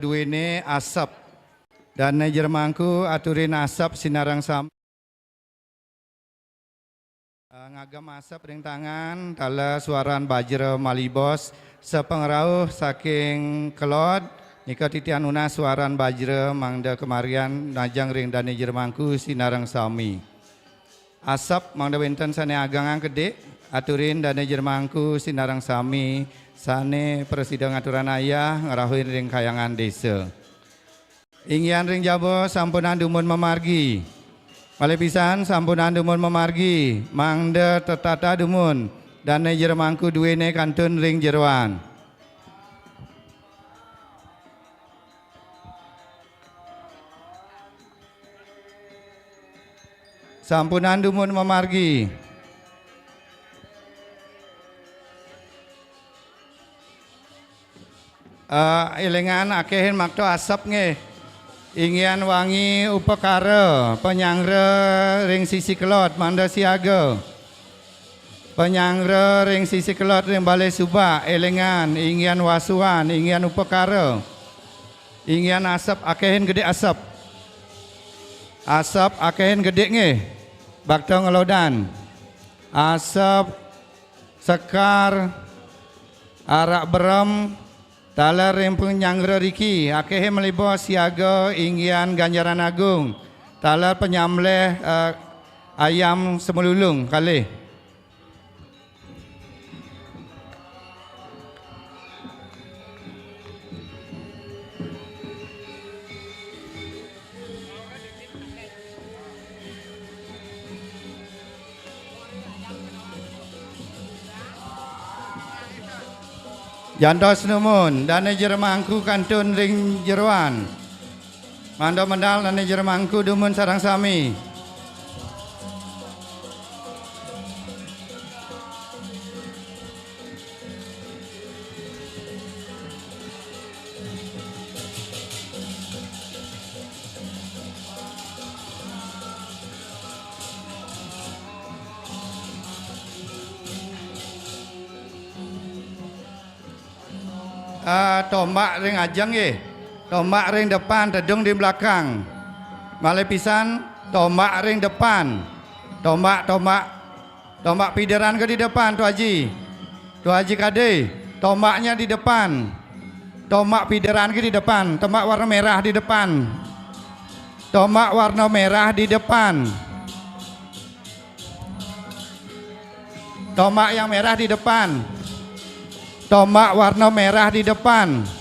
duwene asap dan jermangku aturin asap sinarang sam ngagam asap ring tangan tala suaran bajra malibos sepengrauh saking kelod nika titian una suaran bajra mangda kemarian najang ring dane jermangku sinarang sami asap mangda wenten sane agangang gede aturin dane jermangku sinarang sami sane presiden aturan ayah ngerahuin ring kayangan desa. Ingyan ring jabo sampunan dumun memargi. Malepisan sampunan dumun memargi. Mangda tertata dumun dan jermangku duwene kantun ring jeruan. Sampunan dumun memargi. Elengan akehin makto asap nge ingin wangi upekara penyangre ring sisi kelot manda siaga penyangre ring sisi kelot ring balai subak elengan ingin wasuan ingin upekara ingin asap akehin gede asap akehin gede nge bakto ngelodan asap sekar arak berem talar rempung nyangre riki akehe melibos siaga inggian ganjaran agung talar penyamleh ayam semelulung kali jantos numun dane jermangku kantun ring jeruan mando mendal dane jermangku dumun sarang sami tombak ring ajeng ye tombak ring depan tedung di belakang malepisan tombak ring depan tombak pideran ke di depan tu haji kade tombaknya di depan tombak pideran ke di depan tombak warna merah di depan tombak warna merah di depan tombak yang merah di depan tombak warna merah di depan.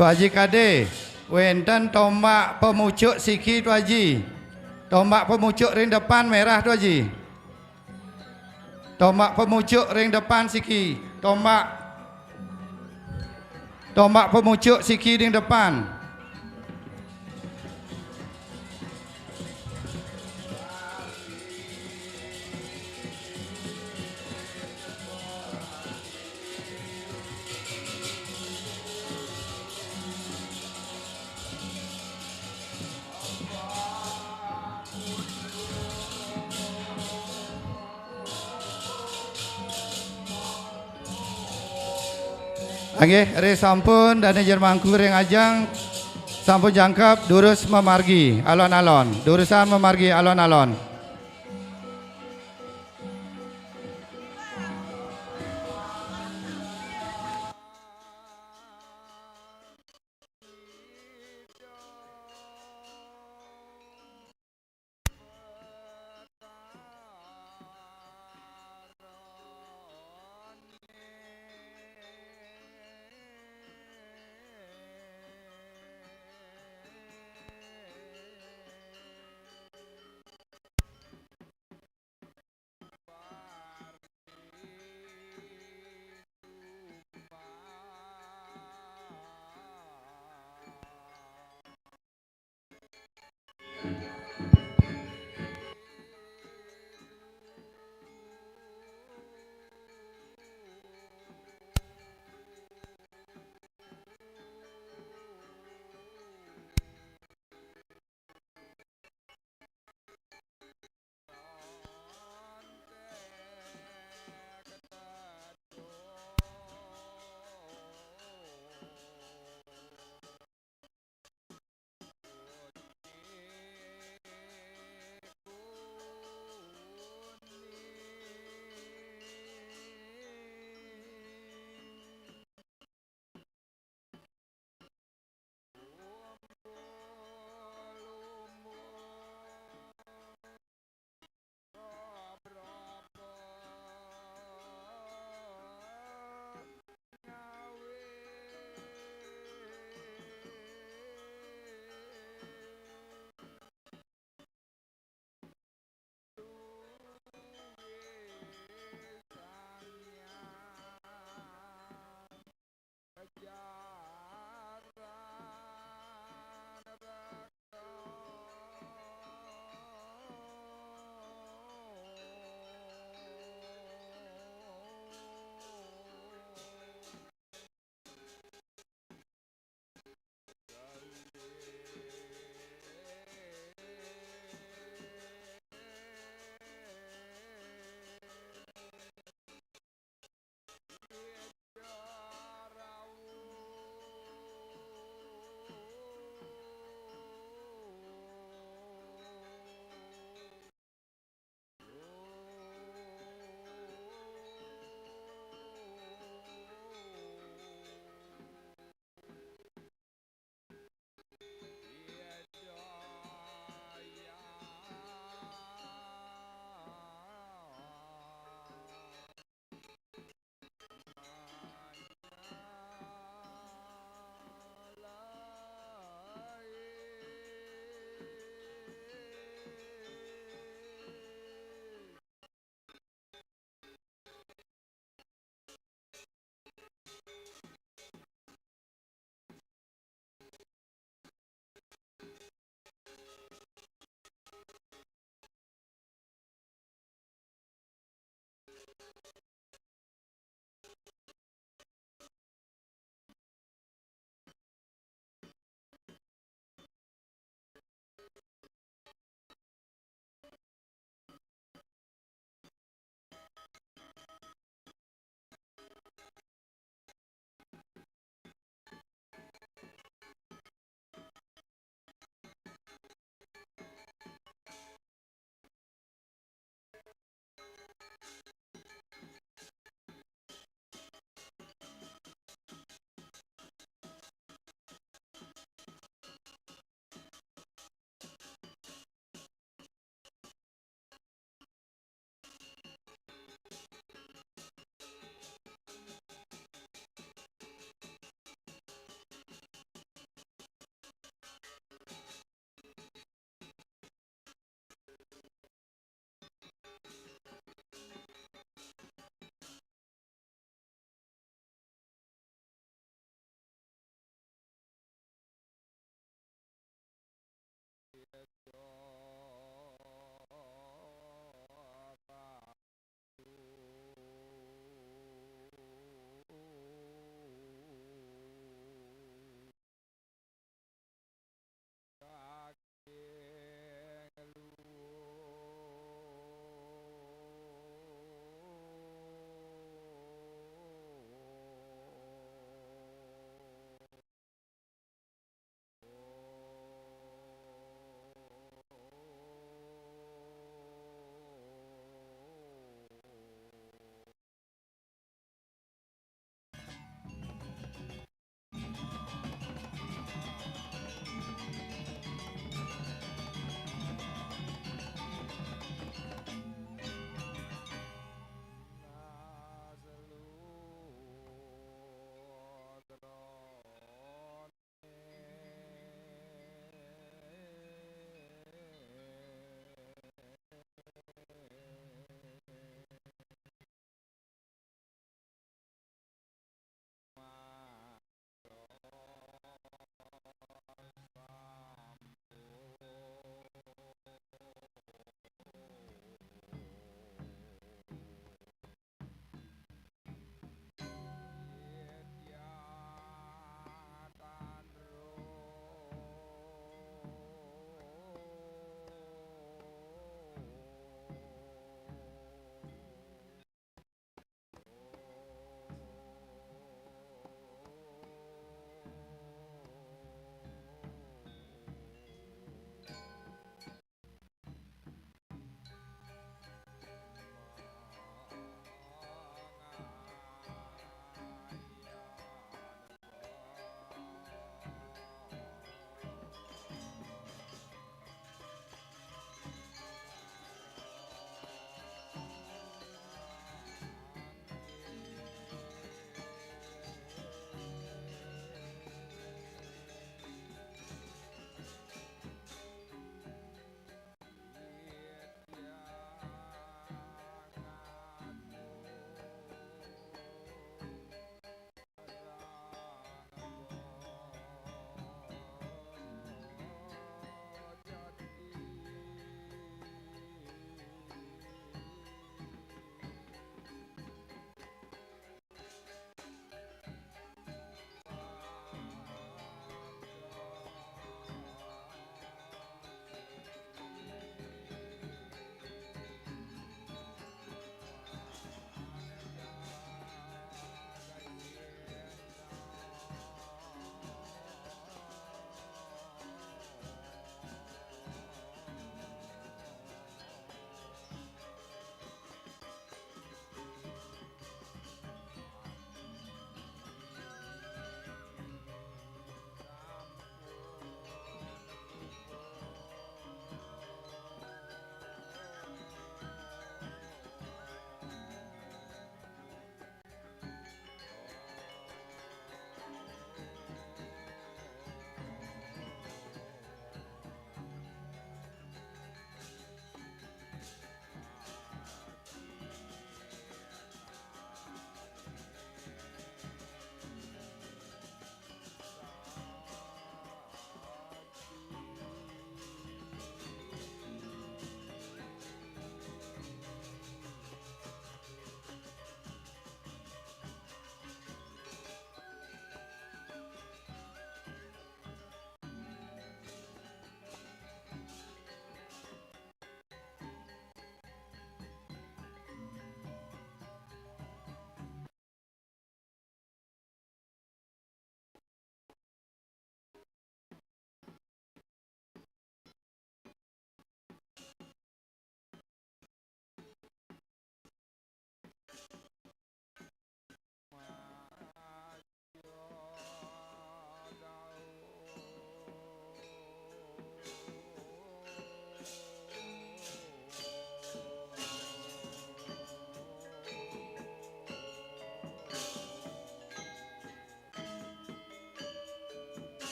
Tu haji kade wenten tombak pemucuk siki tu haji tombak pemucuk ring depan merah tu haji tombak pemucuk ring depan siki tombak pemucuk siki ring depan Oke, re sampun dane jermangku ring ajang sampun jangkep durus memargi alon-alon durusan memargi alon-alon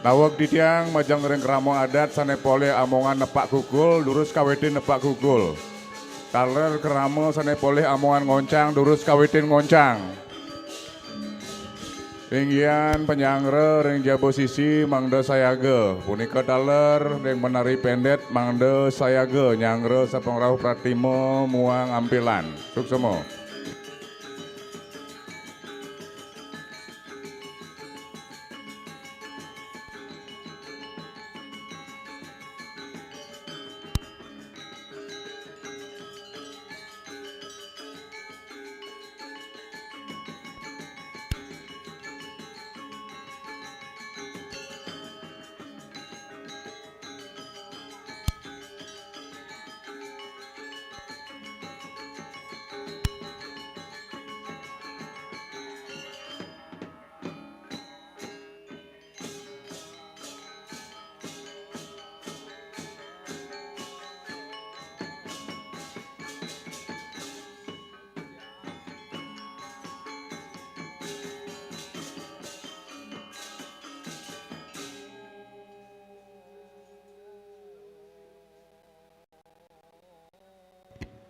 Tawag ditiang majang ring keramo adat sanepole amongan nepak gugul lurus kawetin nepak gugul. Taler keramo sanepole amongan ngoncang lurus kawetin ngoncang. Ringgian penyangre ring jabo sisi mangde sayage. Punika taler ring menari pendet mangde sayage nyangre sapengrauh pratimo muang ampilan. Suksemo.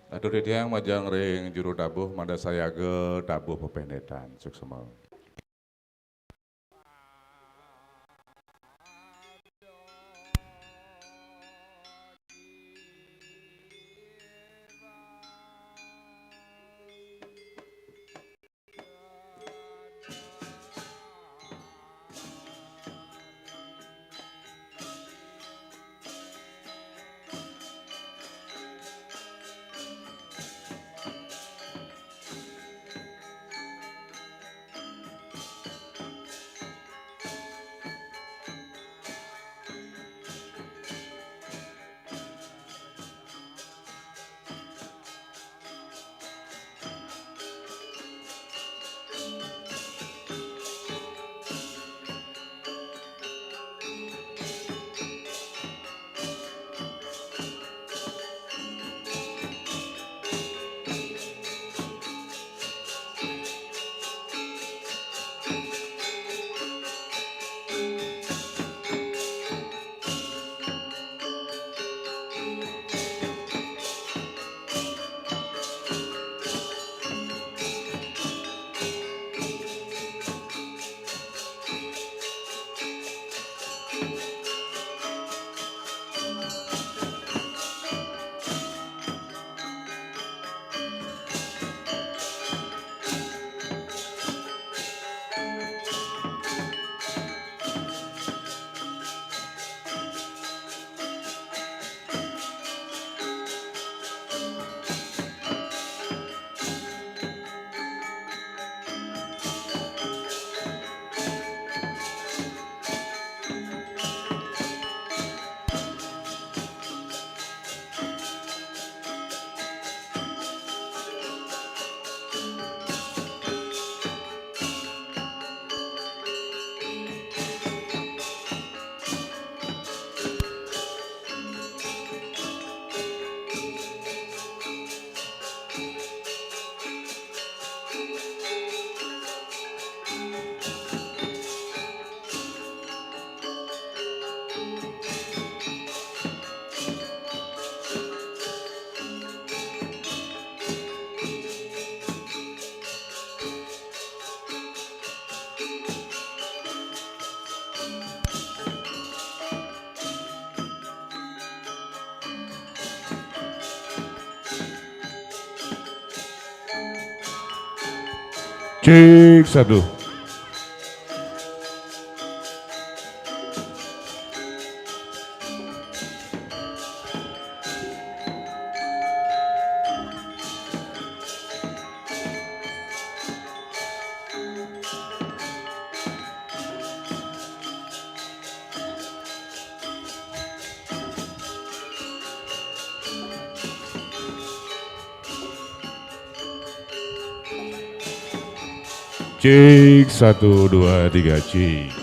Aduh ditiang majang ring juru tabuh manda sayage tabuh pependetan. Suksemo. Cik satu. Cik 1 2 3 cik.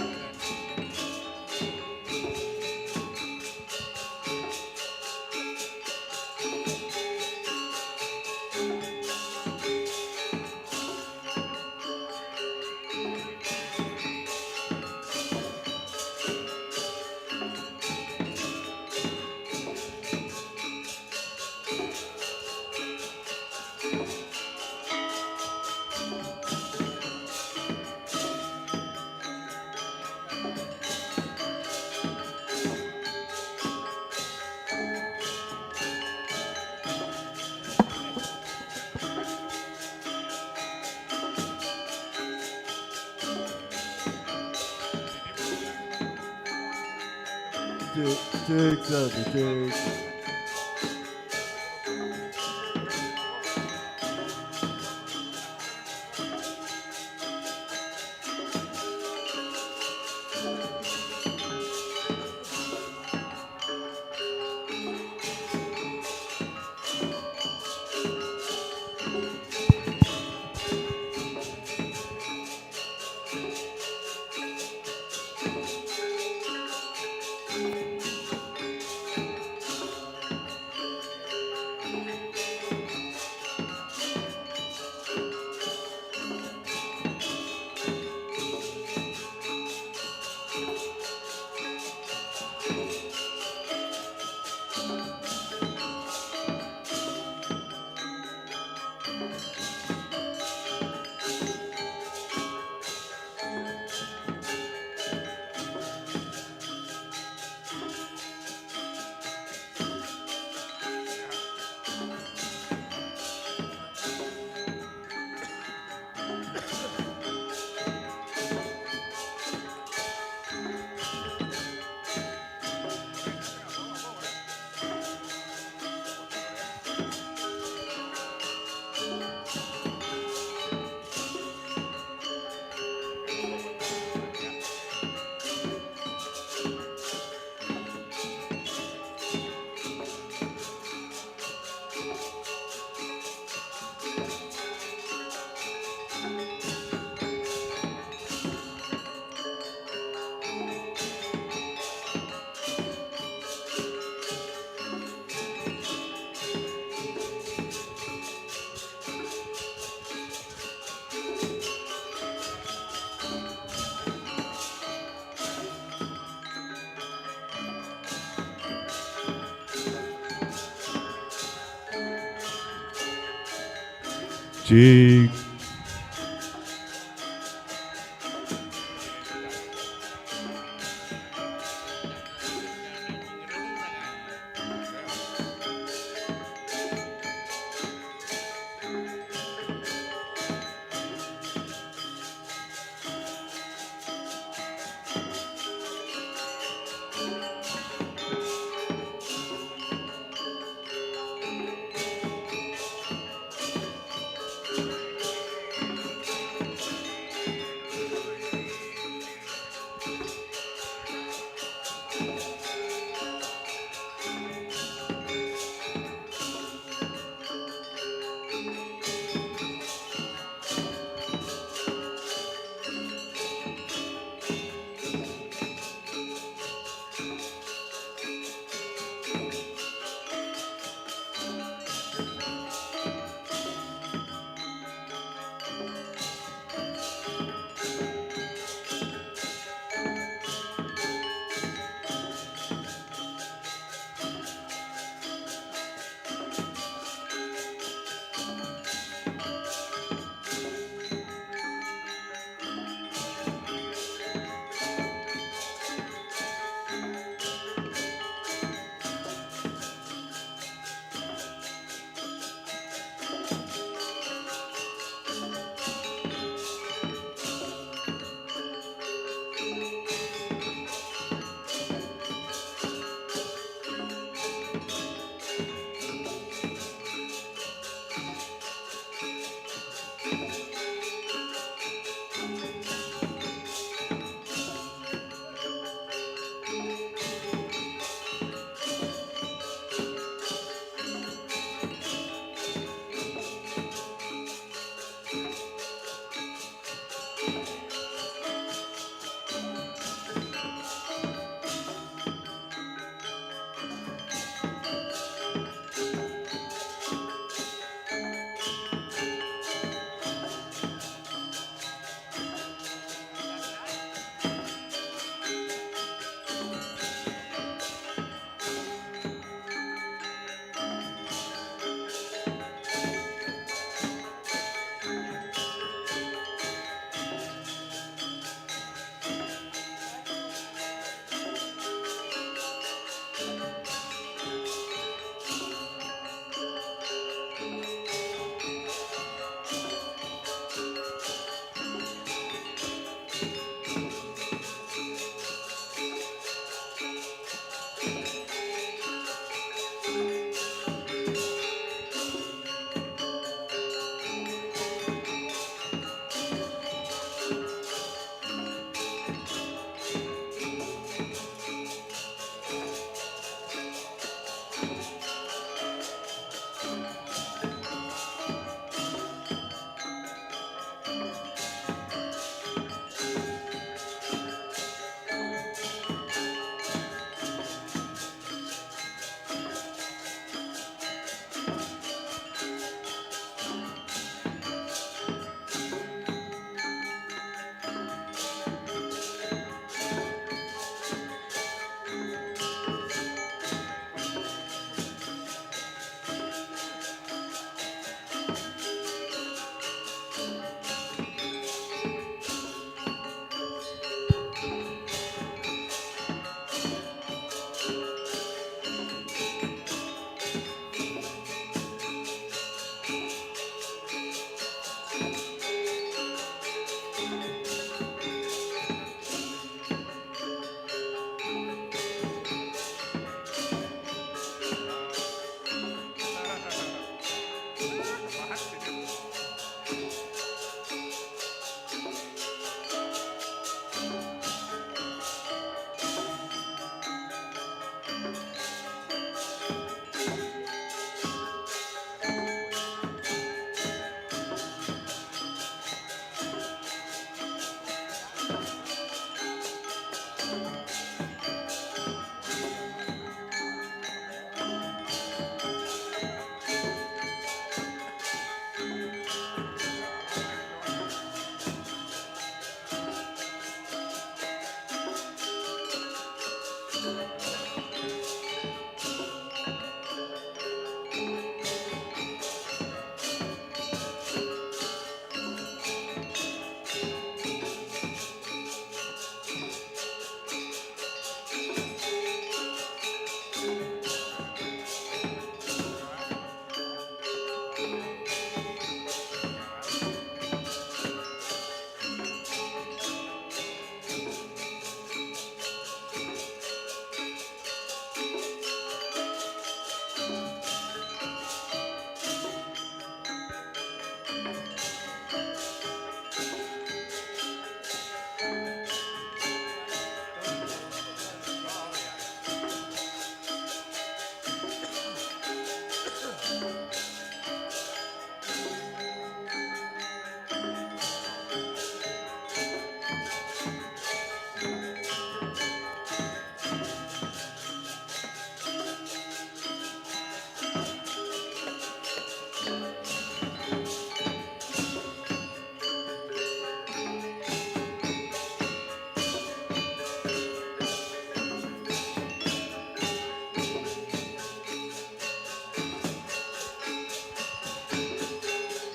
cek satu cek. Cek.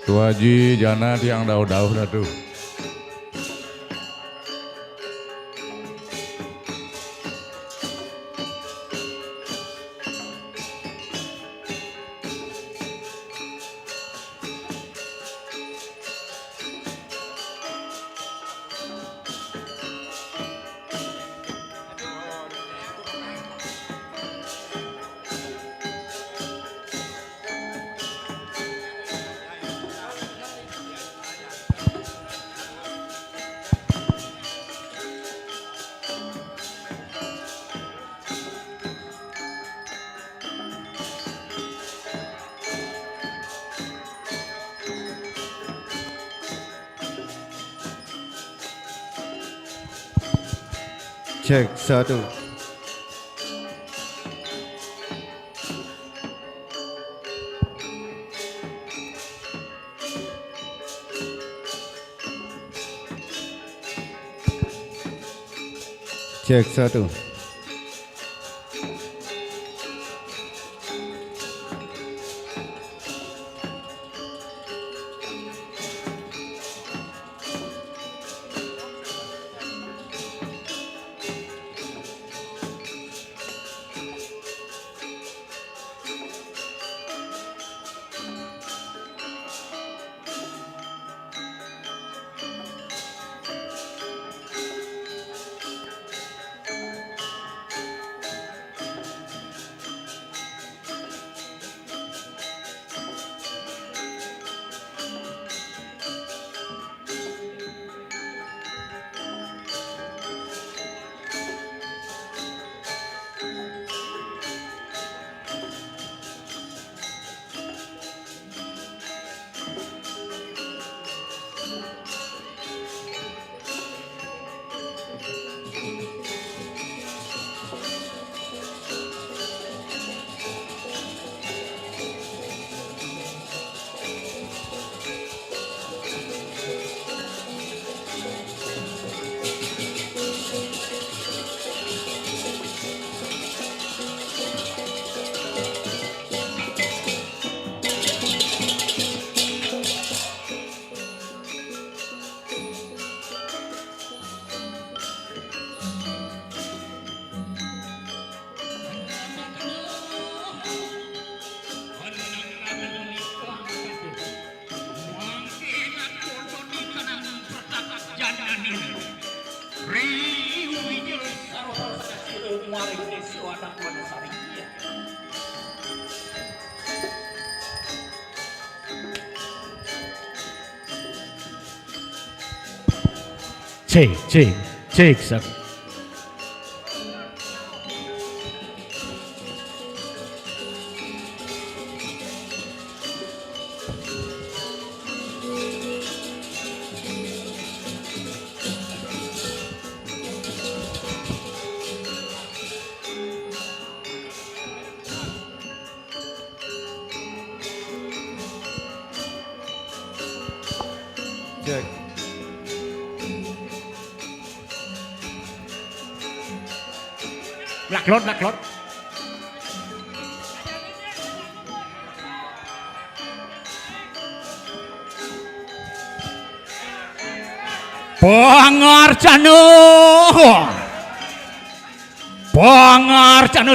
Tua Haji Jana tiang dauh-dauh dah tuh. Cek 1. Cek 1. Cek satu. Cek. Laklot. Pangarcano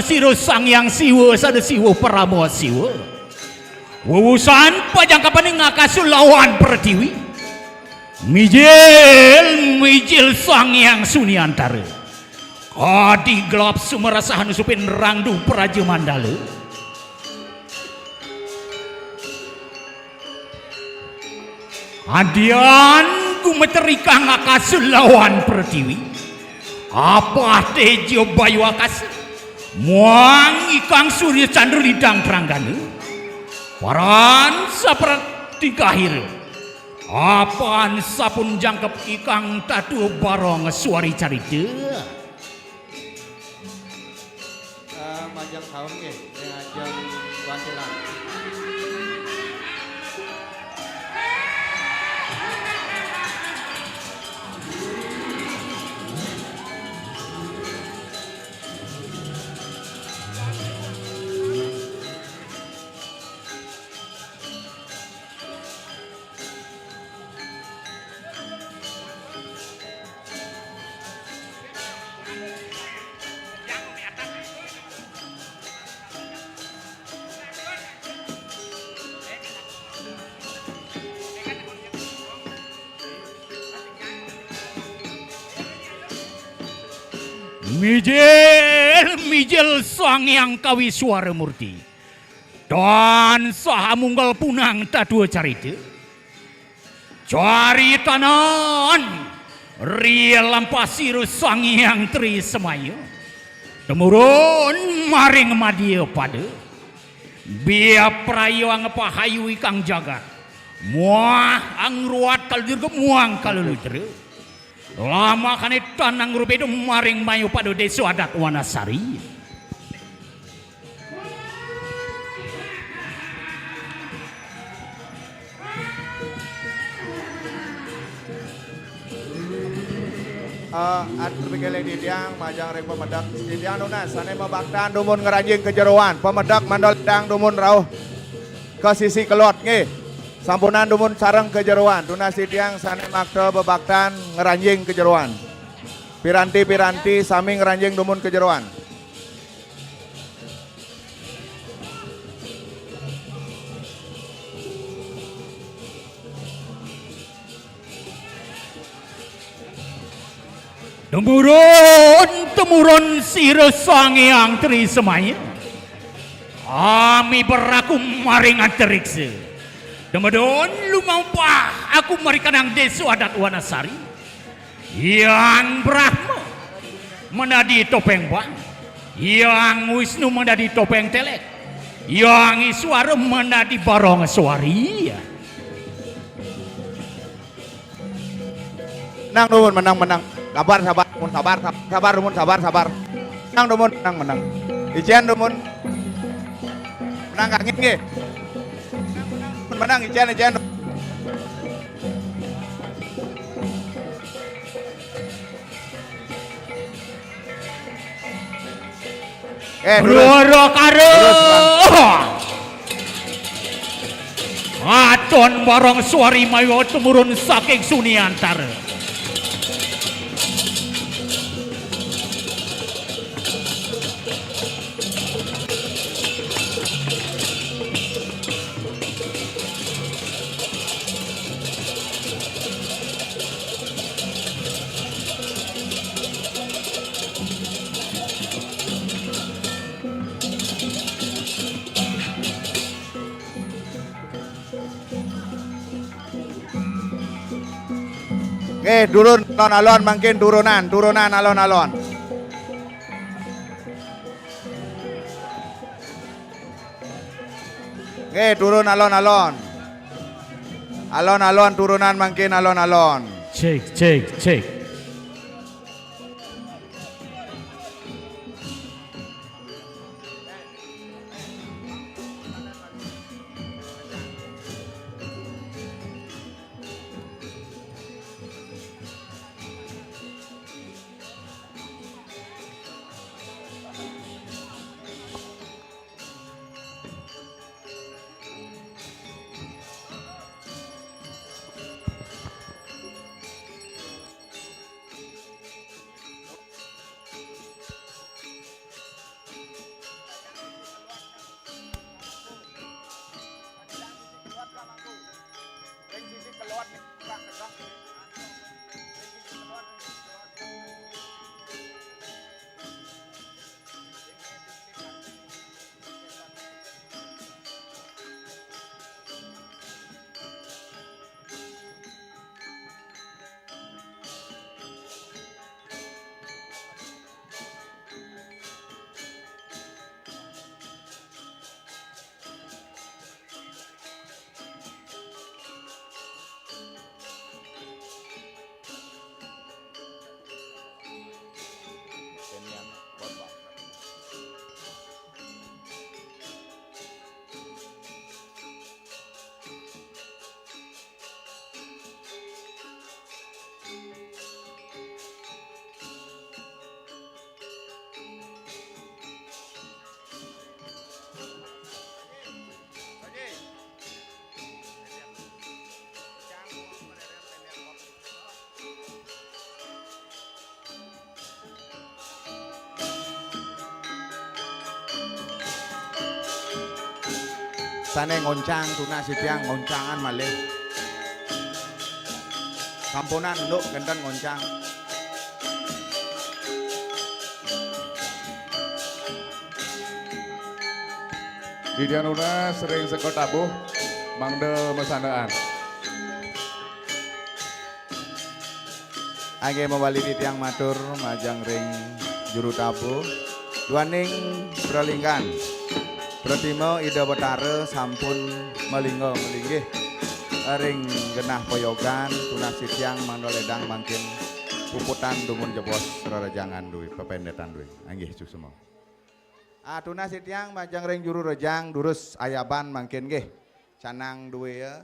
siro sangyang siwa sada siwa paramo siwa. Wusan pajang kapaning ngakasulawan pertiwi. Mijil sangyang suniantara. Kadi gelap sumerasahan supin rangdu praja mandala. Adian gumeterika ngakasulawan pertiwi. Apa tejo bayu akas muang ikang surya candra lidang teranggana paran seperti kahir apaan sapun jangkep ikang tatu barong suari carita Majang tahun ke ajang wantilan. Mijil Sang Hyang Kawiswara Murti dan saha munggal punang tadua carita caritanan riel lampasiru Sang Hyang Tri Semaya temurun maring madya pada biar prayo ang pahayu ikang jagat muah ang ruat kaldirga muang kalulutra lama kanit tanang rupedo maring mayu pada desu adat Wanasari. At bigay di tiang majang rek pemedak di tiang nuna sane mabaktan dumun ngerajing kejeruan pemedak mandol dang dumun rauh ke sisi kelot nge sampunan dumun sareng kejeruan tuna si tiang sane makte bebaktan ngeranjing kejeruan piranti sami ngeranjing dumun kejeruan. Temurun sira Sang Hyang Tri Semaya ami beraku maring antariksa demedon lumampah aku marikanang desu adat Wanasari yang Brahma menadi topeng bang yang Wisnu menadi topeng telek yang Iswara menadi barong suari Menang dumun menang sabar menang dumun menang ijen dumun menang kangin nge menang ijen Roro karo aton barong suari mayo temurun saking Suniantara turun alon-alon makin turunan alon-alon. Turun alon-alon. Alon-alon turunan makin alon-alon. Cek. Sane ngoncang tuna sitiang ngoncangan malih. Kampunan nduk genten ngoncang. Didianuna sering sekot tabuh mangde mesanaan. Angge mawali titiang matur majang ring juru tabuh. Duaning berlinggan. Pratimo ida betara sampun melinggo melinggih. Ring genah poyogan tunas sitiang mandoledang mangkin puputan dumun jebos rarajangan duwi pependetan duwi. Anggih susemo. Atuna sitiang majang ring juru rejang durus ayaban mangkin nggih. Canang duwe ya.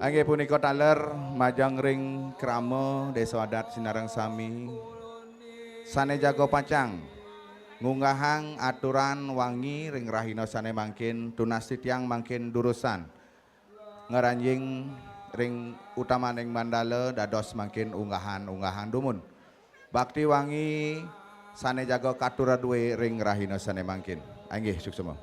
Angge punika taler majang ring krama desa adat Sinarang Sami. Sane jago pacang ngunggahang aturan wangi ring rahina sane mangkin tunas sitiang mangkin durusan. Ngeranjing ring utamaning mandala dados mangkin unggahan dumun. Bakti wangi sane jago katura duwe ring rahina sane mangkin. Anggih suksema.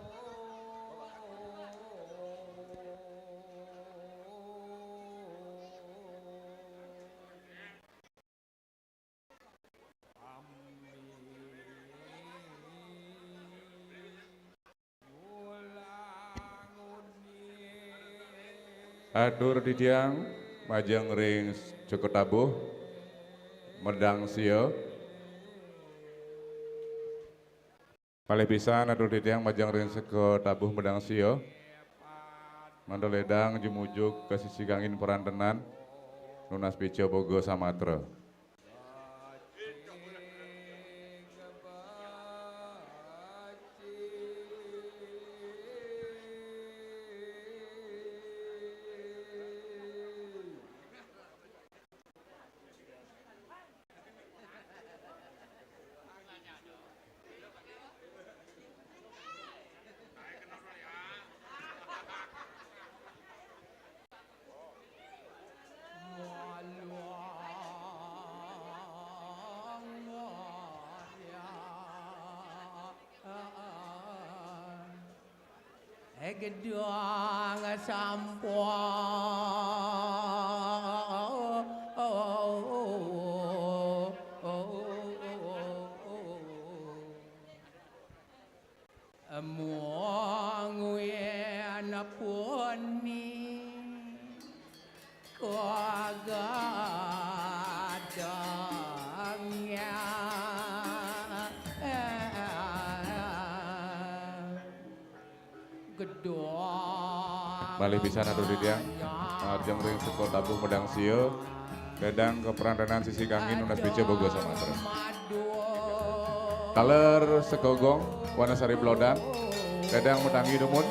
Adur didiang majang ring cukup tabuh medang sio. Palih pisan adur didiang majang ring seko tabuh medang sio. Mandoledang jumujuk ke sisi kangin perantenan Nunas Pico Bogo Samatra. Gedang sampung muanguen puni kagadangnya Malih pisan atur didiang majang ring seko tabuh medang sio gedang keperantanan sisi kangin Nunas Pico Bogo Samatra. Taler sekogong Wanasari Blodan gedang metangi dumun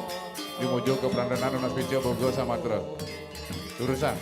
jumujuk keperantanan Nunas Pico Bogo Samatra. Turusan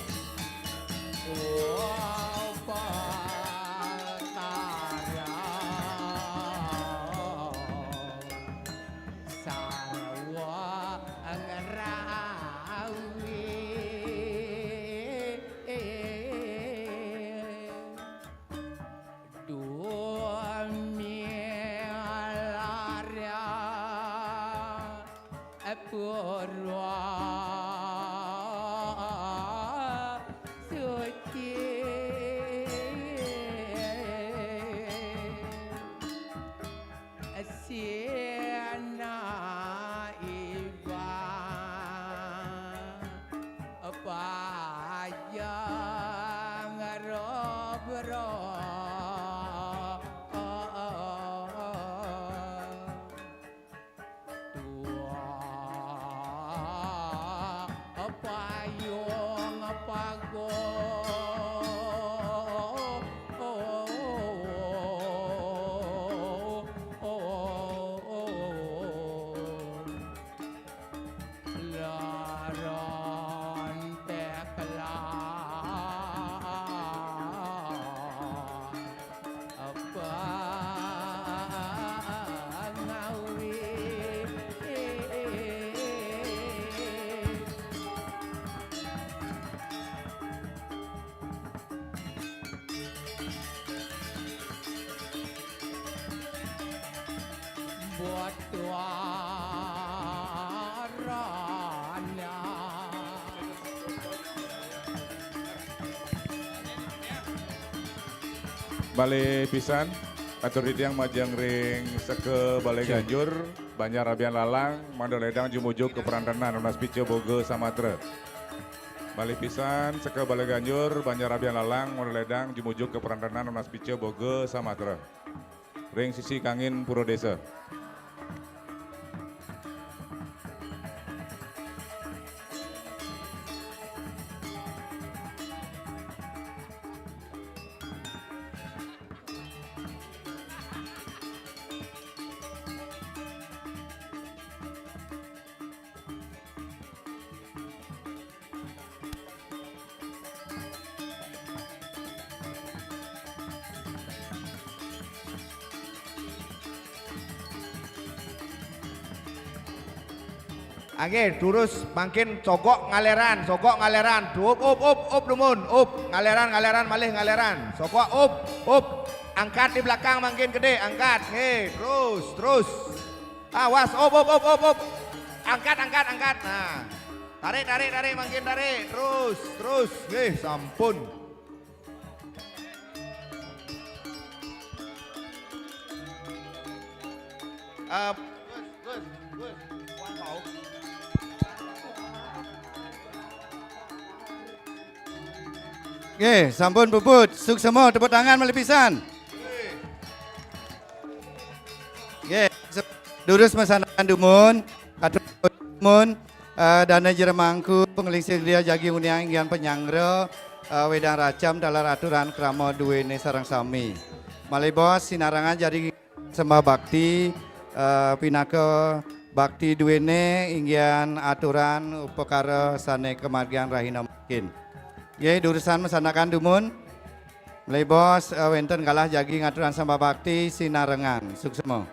Bali pisan atur titiang majang ring seke Balai Ganjur Banjar Abian Lalang Mandoledang Jumujuk ke Perantanan Unas Pice Boge Samatra. Bali pisan seke Balai Ganjur Banjar Abian Lalang Mandoledang Jumujuk ke Perantanan Unas Pice Boge Samatra. Ring sisi Kangin Puro Desa. Angge terus makin sogok ngaleran, up dumun, ngaleran malih ngaleran, sogok up, angkat di belakang makin gede, angkat, terus, awas, up, angkat, nah, tarik, makin tarik, terus, sampun. Gus, Wan Pau. Oke, sampun puput, suksemo tepuk tangan malih pisan. Oke, durus masanakan dumun, atur dumun, dana jeremangku, pengelisir dia jagi uniang gian penyangre, wedang racam dalam aturan kramo duwene sarang sami. Malih bos sinarangan jadi sembah bakti, pinake bakti duwene inggian aturan upakara sane kemargian rahina mungkin. Ye durusan mesanakan dumun. Mulai bos wenten kalah jagi ngaturan sembah bakti sinarengan. Suksemo.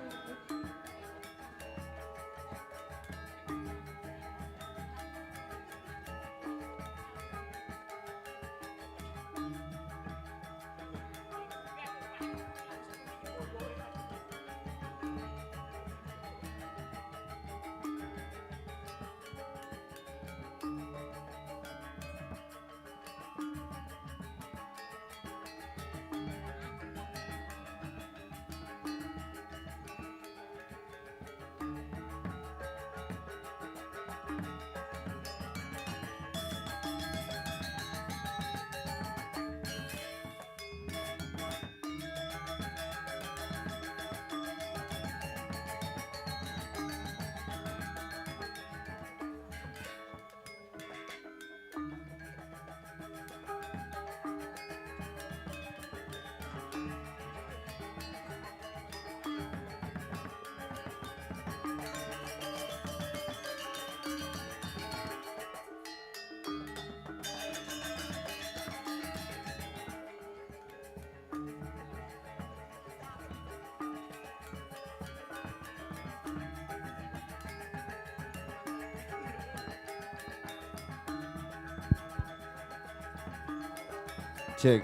Cek.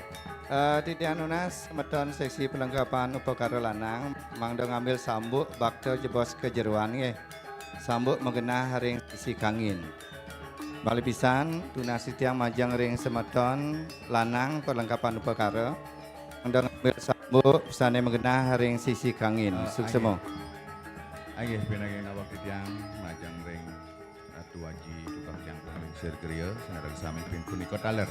Titian Unas meton seksi pelengkapan upakara lanang mangdo ngambil sambuk bakto jebos kejeruan nggih. Sambuk mengenah ring sisi kangin. Bali pisan tunas titiang majang ring semeton lanang pelengkapan upakara mangdo ngambil sambuk sane mengenah ring sisi kangin. Suksemo. Agih pinagih nawak titiang majang ring Ratu Waji tukang yang paling sergerio senarang sami pin punika taler.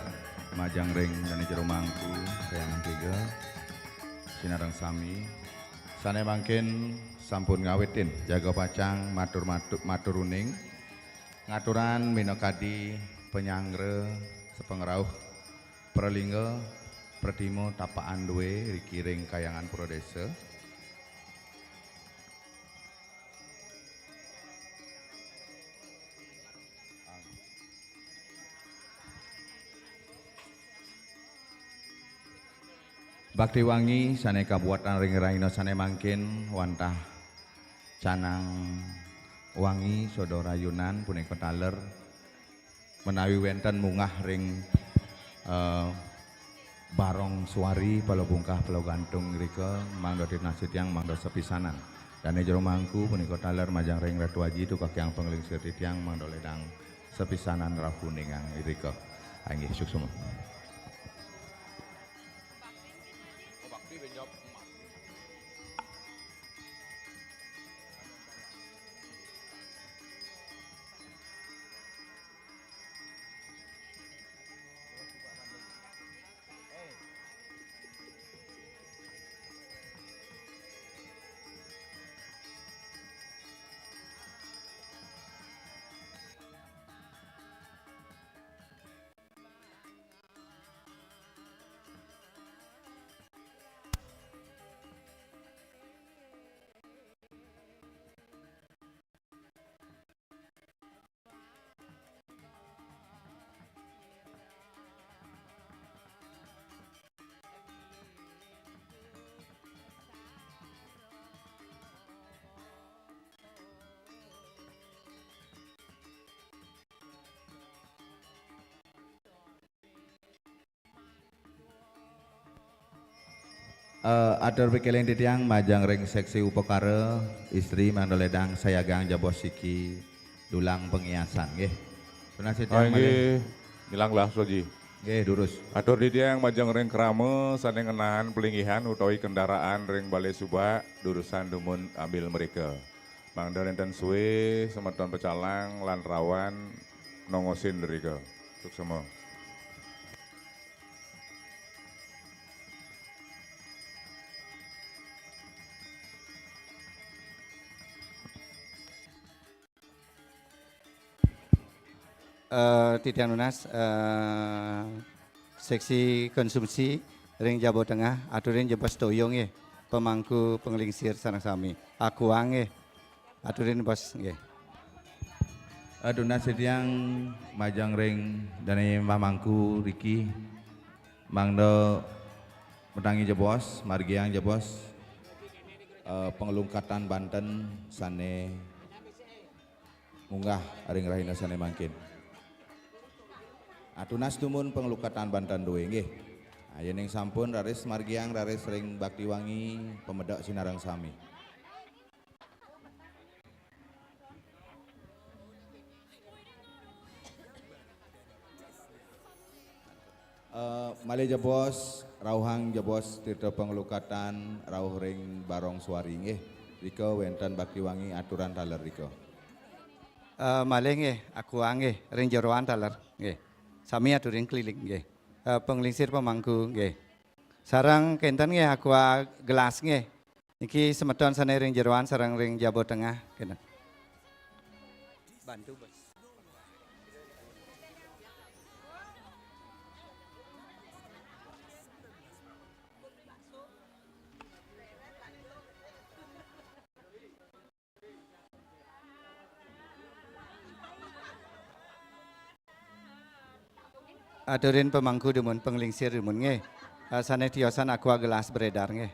Majang ring dan jero mangku kayangan tiga sinarang sami sane mangkin sampun ngawitin jaga pacang matur uning ngaturan minokadi penyangre sepengrauh perlingga pratimo tapaan duwe rikiring kayangan pura desa. Bakti wangi sane kabuatan ring raina sane mangkin wantah canang wangi sodora Yunan punika taler menawi wenten mungah ring barong suari palo bungkah palo gantung rika mangdo dinasih tiang mangdo sepisanan dan jero mangku punika taler majang ring Ratu Waji tukak yang penglingsir tiang mangdo ledang sepisanan rahuning yang rika anggih suksuma. Atur pikeleng titiang majang ring seksi upakara istri mandoledang sayagang jabos siki dulang pengiasan nggih. Sunah sitiang malih. Nilanglah soji. Nggih durus. Atur di tiang majang ring krame sane ngenahan pelinggihan utawi kendaraan ring Balai Subak durusan dumun ambil mereka. Mangda enten suwe semeton pecalang lan rawan nongosin mereka. Suksema. Titian Unas seksi konsumsi ring Jawa Tengah aturin jebas toyong nggih pemangku penglingsir sareng sami akuang nggih aturin bos nggih. Aduna sitiang majang ring dani mamangku Riki mangdo metangi jebos margiang jebos pengelungkatan Banten sane munggah aring rahina sane mangkin. Atunas tumun pengelukatan Banten duwe nggih. Ayening sampun raris margiang raris ring Baktiwangi pemedak Sinarang Sami. Malih jebos rauhang jebos tirta pengelukatan rauh ring Barong Suari nggih. Rika wenten Baktiwangi aturan taler rika. Malih nggih akuang nggih ring jeroan taler nggih. Sami aturin keliling nggih. Penglingsir pemangku nggih. Sarang kenten nggih aqua gelas nggih. Niki semeton sane ring jeroan sareng ring Jawa Tengah kena. Bantu bos. Aturin pemangku demun penglingsir demun nggih. Sane tiosan aqua gelas beredar nggih.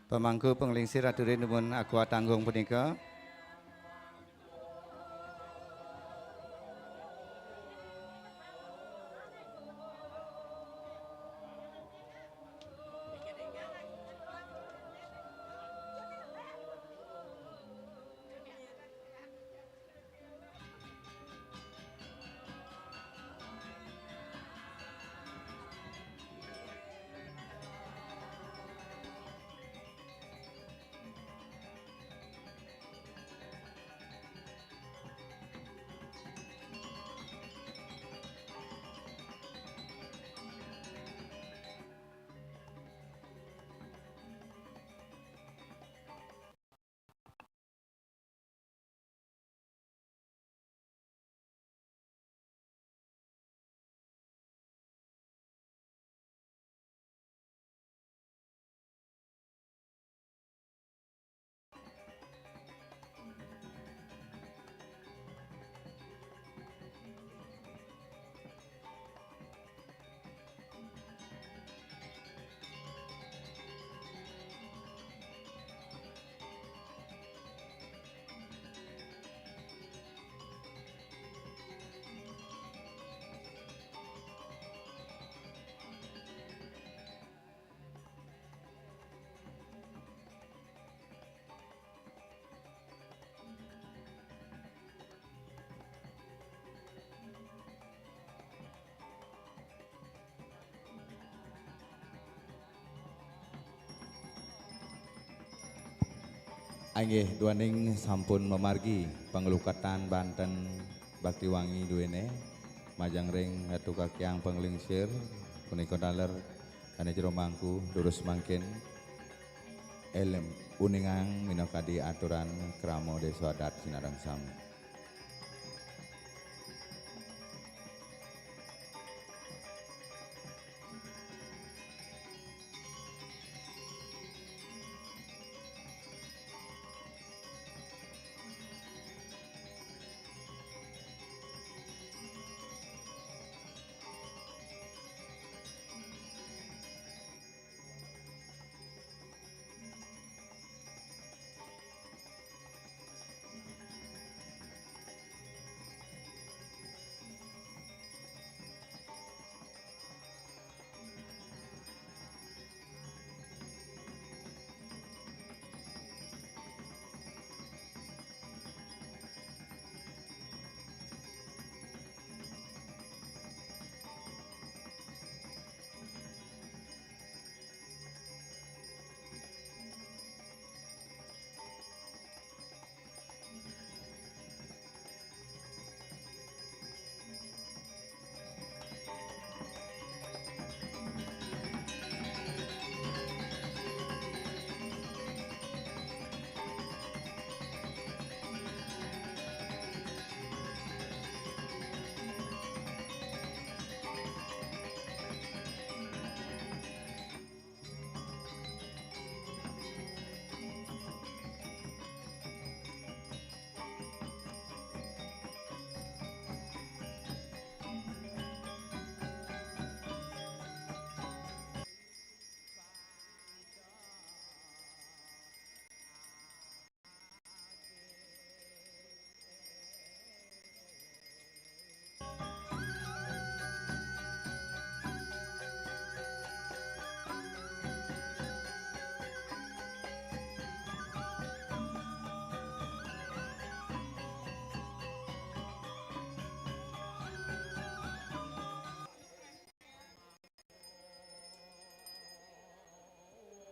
Pemangku penglingsir aturin demun aqua tanggung punika. Nggih duaning sampun memargi pengelukatan Banten Baktiwangi duwene majang ring atu kakyang penglingsir punika daler kane jero mangku durus mangkin elem uningang minangka di aturan kramo desa adat Sinarang Sami.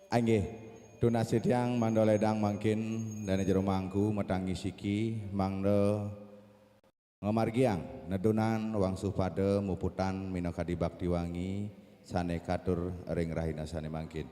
Anggih, tunasi tiang mandoledang mangkin dan jero mangku metangi siki mangde ngamargiang nedunan wangsuh pada muputan minokadi bakti wangi sane katur ring rahina sane mangkin.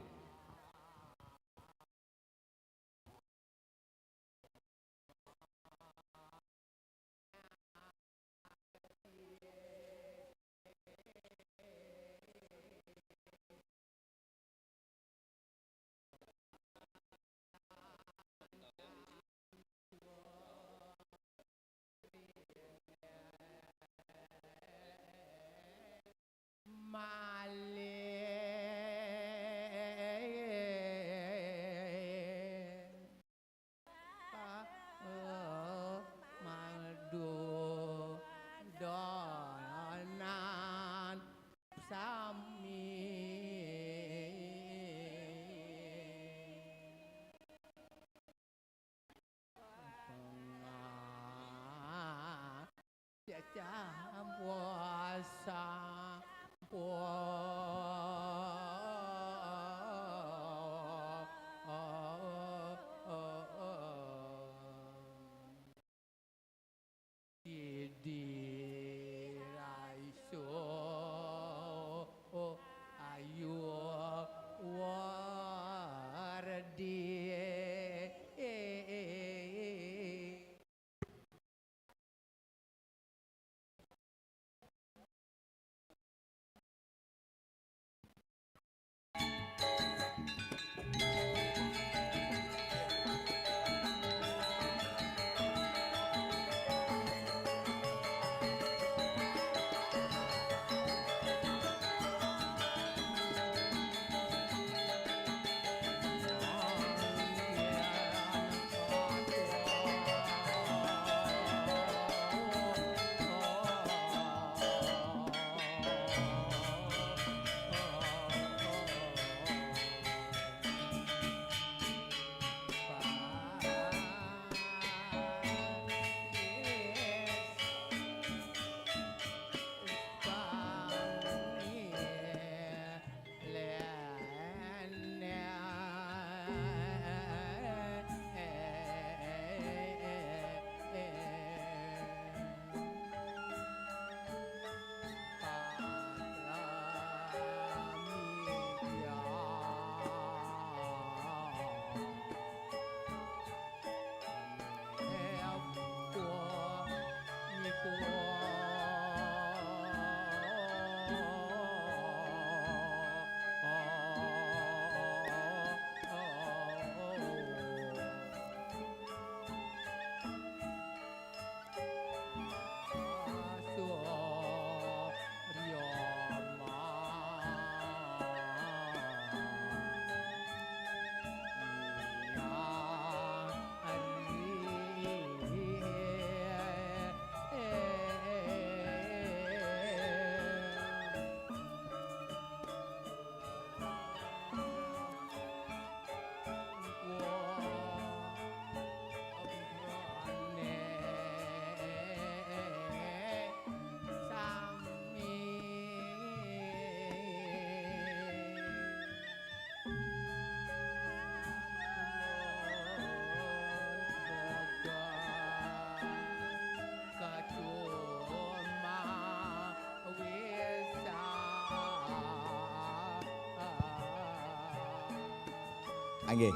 Anggih,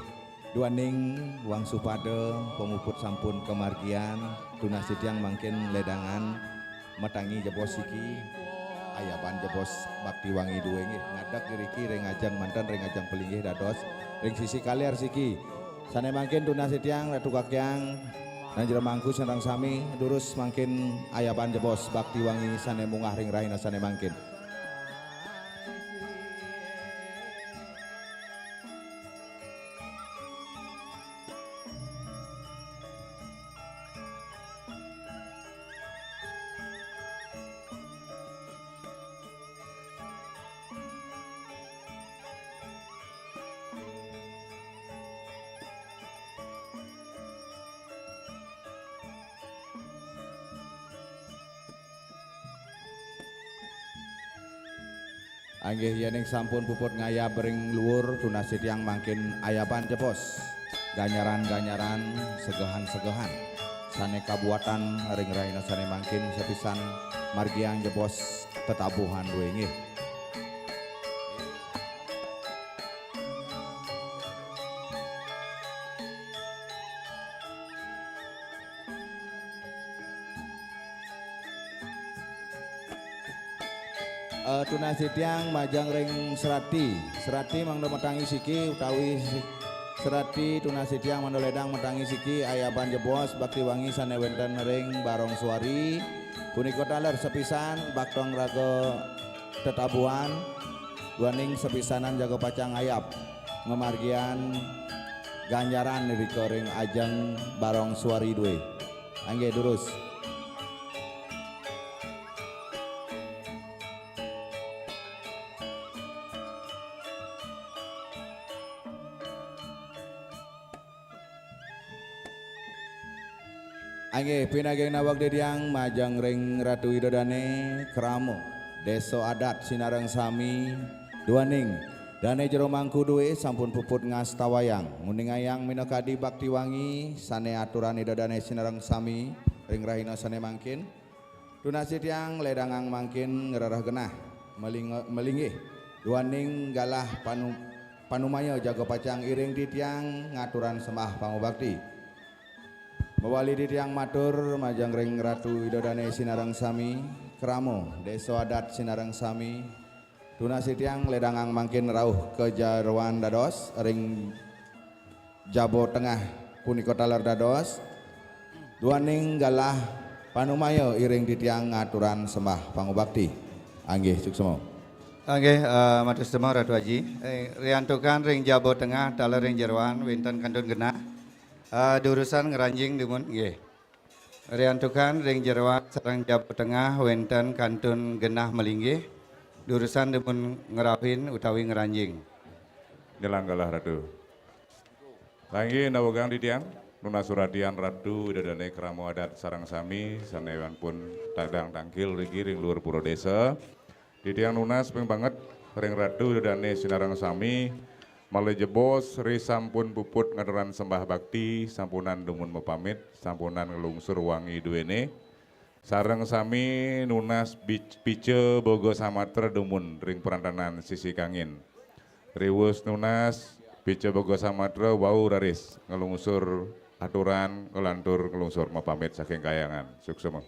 duaning wang supade pemuput sampun kemargian tunasi tiang mangkin ledangan metangi jebos siki ayapan jebos bakti wangi dua nggih ngadak diriki ring ajang mantan ring ajang pelinggih dados ring sisi kaliar siki sane mangkin tunasi tiang ratu kakyang dan jero mangku sendang sami durus mangkin ayapan jebos bakti wangi sane mungah ring rahina sane mangkin. Anggih yening sampun puput ngayab ring luhur tunasi tiang mangkin ayapan jebos ganyaran-ganyaran segehan-segehan sane kabuatan ring raina sane mangkin sepisan margiang jebos tetabuhan duwe nggih. Tunasi tiang majang ring serati mangdo metangi siki utawi serati tunasi tiang mangdo ledang metangi siki ayaban jebos bakti wangi sane wenten ring barong suari punika taler sepisan baktong raga tetabuhan duaning sepisanan jago pacang ayap ngemargian ganjaran niriko ring ajeng barong suari duwe angge durus. Angge pinageng nawak dediang majang ring Ratu Widodane Kramo Deso adat Sinareng Sami duaning dane jero mangku duwe sampun puput ngastawayang nguning ayang minokadi bakti wangi sane aturan Widodane Sinareng Sami ring rahina sane mangkin tunasi tiang ledangang mangkin ngerarah genah melinggih duaning galah panumaya jago pacang iring di tiang ngaturan sembah pangubakti mewali di tiang matur majang ring Ratu Widodane Sinareng Sami Kramo Deso adat Sinareng Sami tunasi tiang ledangang mangkin rauh ke jarwan dados ring Jabo Tengah punika taler dados duaning galah panumayo iring di tiang ngaturan sembah pangubakti anggih suksemo. Oke, matur semua Ratu Haji. Riantukan ring Jabo Tengah taler ring jarwan winten kantun genah. Durusan ngeranjing dumun nggih. Riantukan ring jarwan sareng Jabo Tengah wenten kantun genah melinggih. Durusan dumun ngerapin utawi ngeranjing. Nyelanggalah Ratu. Langgi nawagang di tiang Nuna suradian Ratu Widodane Kramo adat sarang sami sanewan pun tadang tangkil rigi ring luar pura desa. Di tiang nunas peng banget ring Ratu Widodane Sinareng Sami malih jebos ri sampun puput ngaturan sembah bakti sampunan dumun mepamit sampunan ngelungsur wangi duwene sareng sami nunas pice bogo samatra dumun ring perantanan sisi kangin riwus nunas pice bogo samatra wau raris ngelungsur aturan ngelantur ngelungsur mepamit saking kayangan suksema.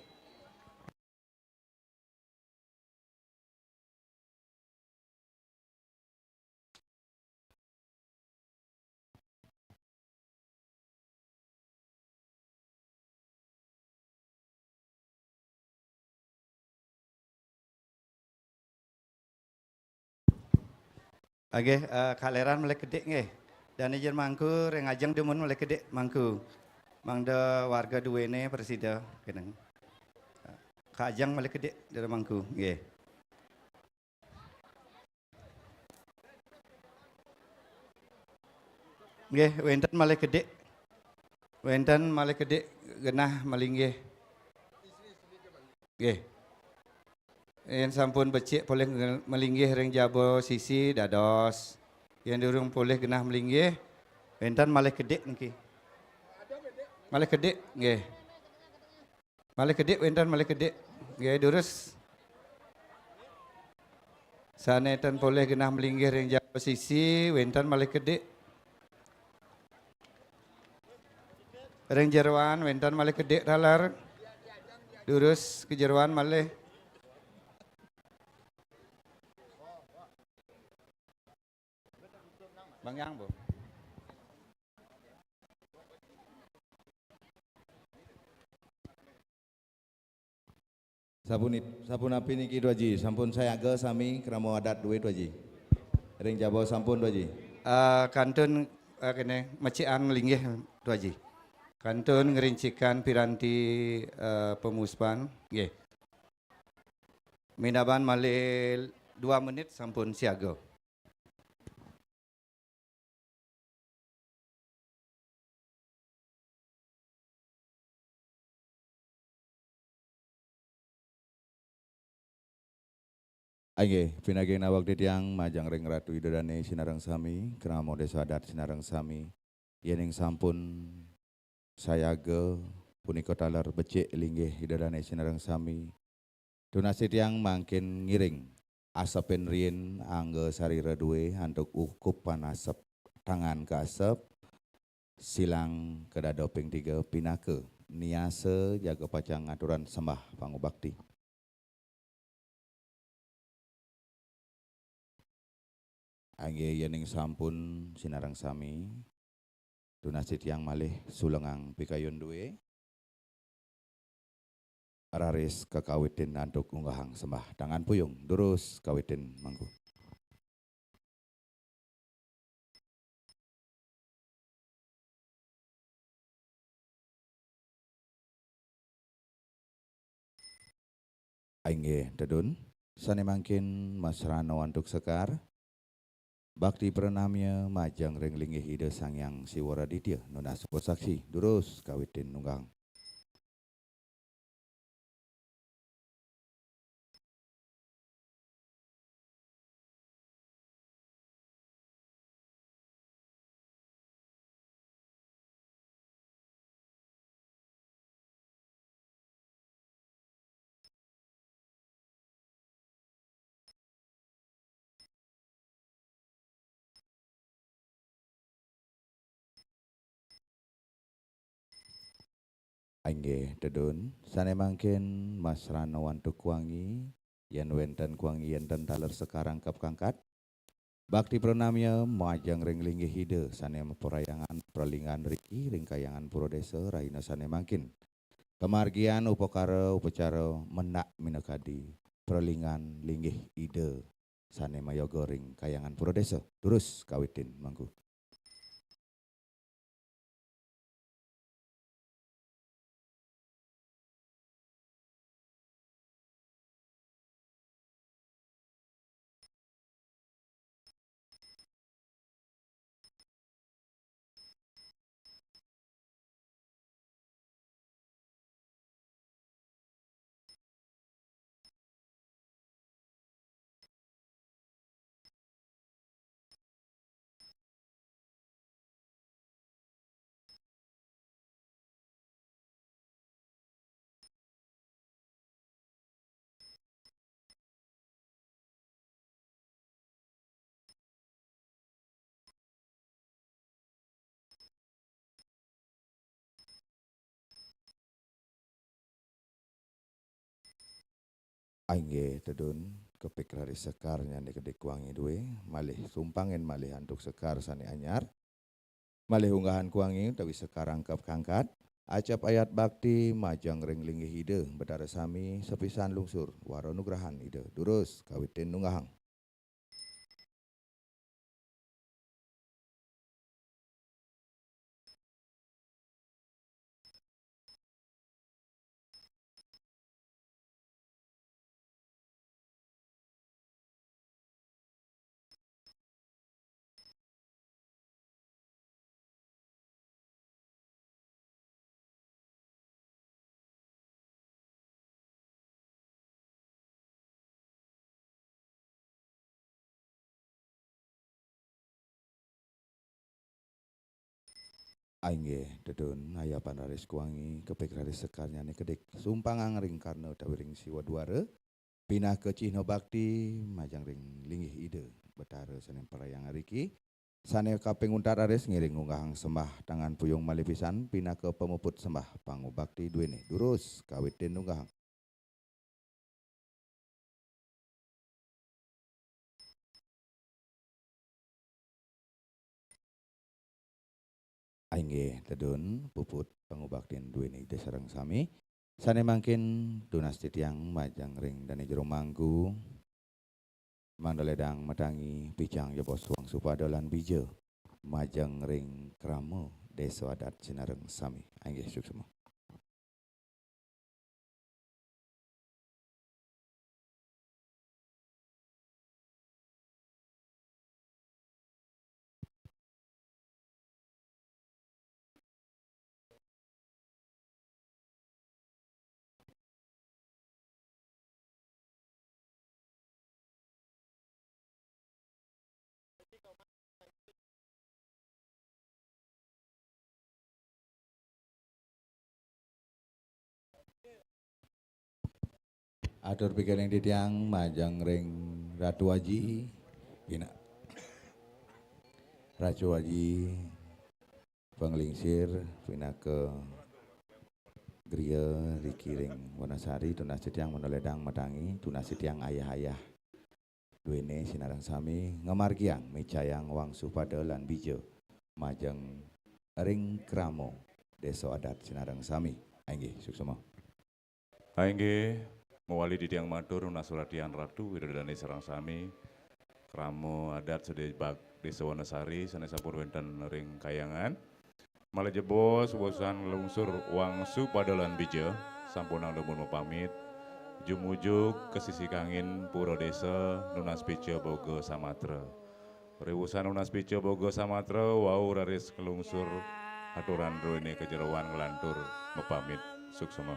Oke, kaleran mulai kedek nggih. Dan ijen mangku ring ajeng dumun mulai kedek mangku. Mangda warga duwene presida keneng. Ka ajeng mulai kedek dari mangku nggih. Nggih, wenten mulai kedek. Wenten mulai kedek genah malinggih. Nggih. Yang sampun becik boleh melinggih ring Jabo sisi dados. Yang durung boleh genah melinggih wenten malih kedek niki. Malih kedek nggih. Malih kedek wenten malih kedek. Nggih durus. Saneten boleh genah melinggih ring Jabo sisi wenten malih kedek. Ring jerwan wenten malih kedek talar. Durus ke jerwan malih Bang Yang Bu. Sapun api niki Haji, sampun saya ke sami Kramo adat duwe Haji. Ring Jabo sampun Haji. Kantun kene mecian linggih Haji. Kantun ngerincikan piranti pemuspan nggih. Minaban malih 2 menit sampun siaga. Aige, pinaging nawag di tiang majang ring ratu idodane sinarang sami, kramo desa adat sinarang sami, yening sampun sayaga punika taler becik linggih idodane sinarang sami. Donasi tiang makin ngiring, asapin rien angge sarira duwe handuk ukup panasep tangan ke asap, silang kedadoping tiga pinake, niase jaga pacang aturan sembah pangubakti. Angge yening sampun sinarang sami donasi tiang malih sulengang pikayun duwe raris kekawitin anduk unggahang sembah tangan puyung durus kawitin mangku. Angge dedun sane mangkin Mas Rano anduk sekar bakti pranamya majang ring linggih ide sangyang siwara ditya nuna support saksi durus kawitin nunggang. Angge dedun sane mangkin Mas Rano wantuk kuangi yen wenten kuangi yen taler sekarang kap kangkat bakti pranamya majang ring linggih ide sane meperayangan perlingan riki ringkayangan pura desa raina sane mangkin kemargian upakara upacara menak minakadi perlingan linggih ide sane mayoga ring kayangan pura desa durus kawitin mangku. Angge tedun kepik rari sekar nyane kedek kuangi duwe malih sumpangin malih antuk sekar sane anyar malih unggahan kuangi tawi sekar angkap kangkat acap ayat bakti majang ring linggih ide bedara sami sepisan lungsur waro nugrahan ide durus kawitin nunggahang. Angge dedun ayapan raris kuangi kepik raris sekar nyane kedek sumpangang ring karna tawi ring siwa duara pinah ke Cihno Bakti majang ring linggih ide betara sanem perayang riki sane kaping untar aris ngiring unggahang sembah tangan puyung malipisan pinah ke pemuput sembah pangu bakti duene durus kawitin unggahang. Angge tedun puput pangu baktin duene ide sareng sami sane mangkin dunasti tiang majang ring dane jero mangku mandaledang matangi picang jebos wang supadalan bija majang ring kramo desa adat sinareng sami angge suksema. Atur pikiring titiang majang ring Ratu Haji Pina Ratu Haji penglingsir pina ke Gria dikiring Wanasari tunas titiang menoledang madangi tunas titiang ayah-ayah duene sinarang sami ngemargiang micayang wangsu pada lan bijo majang ring kramo desa adat sinarang sami aingge suksema Aingge mewali di tiang matur nasuladian ratu wiradane sarang sami kramo adat sedebak desa Wanasari sanes sampun wonten ring kayangan malajebos bosan lungsur wangsu padalan bija sampun angdemun pamit jumujuk ke sisi kangin pura desa Nunas Pica Bogo Samatra Rewusan Nunas Pica Bogo Samatra wau raris kelungsur aturan roene kejeroan ngelantur mepamit suksema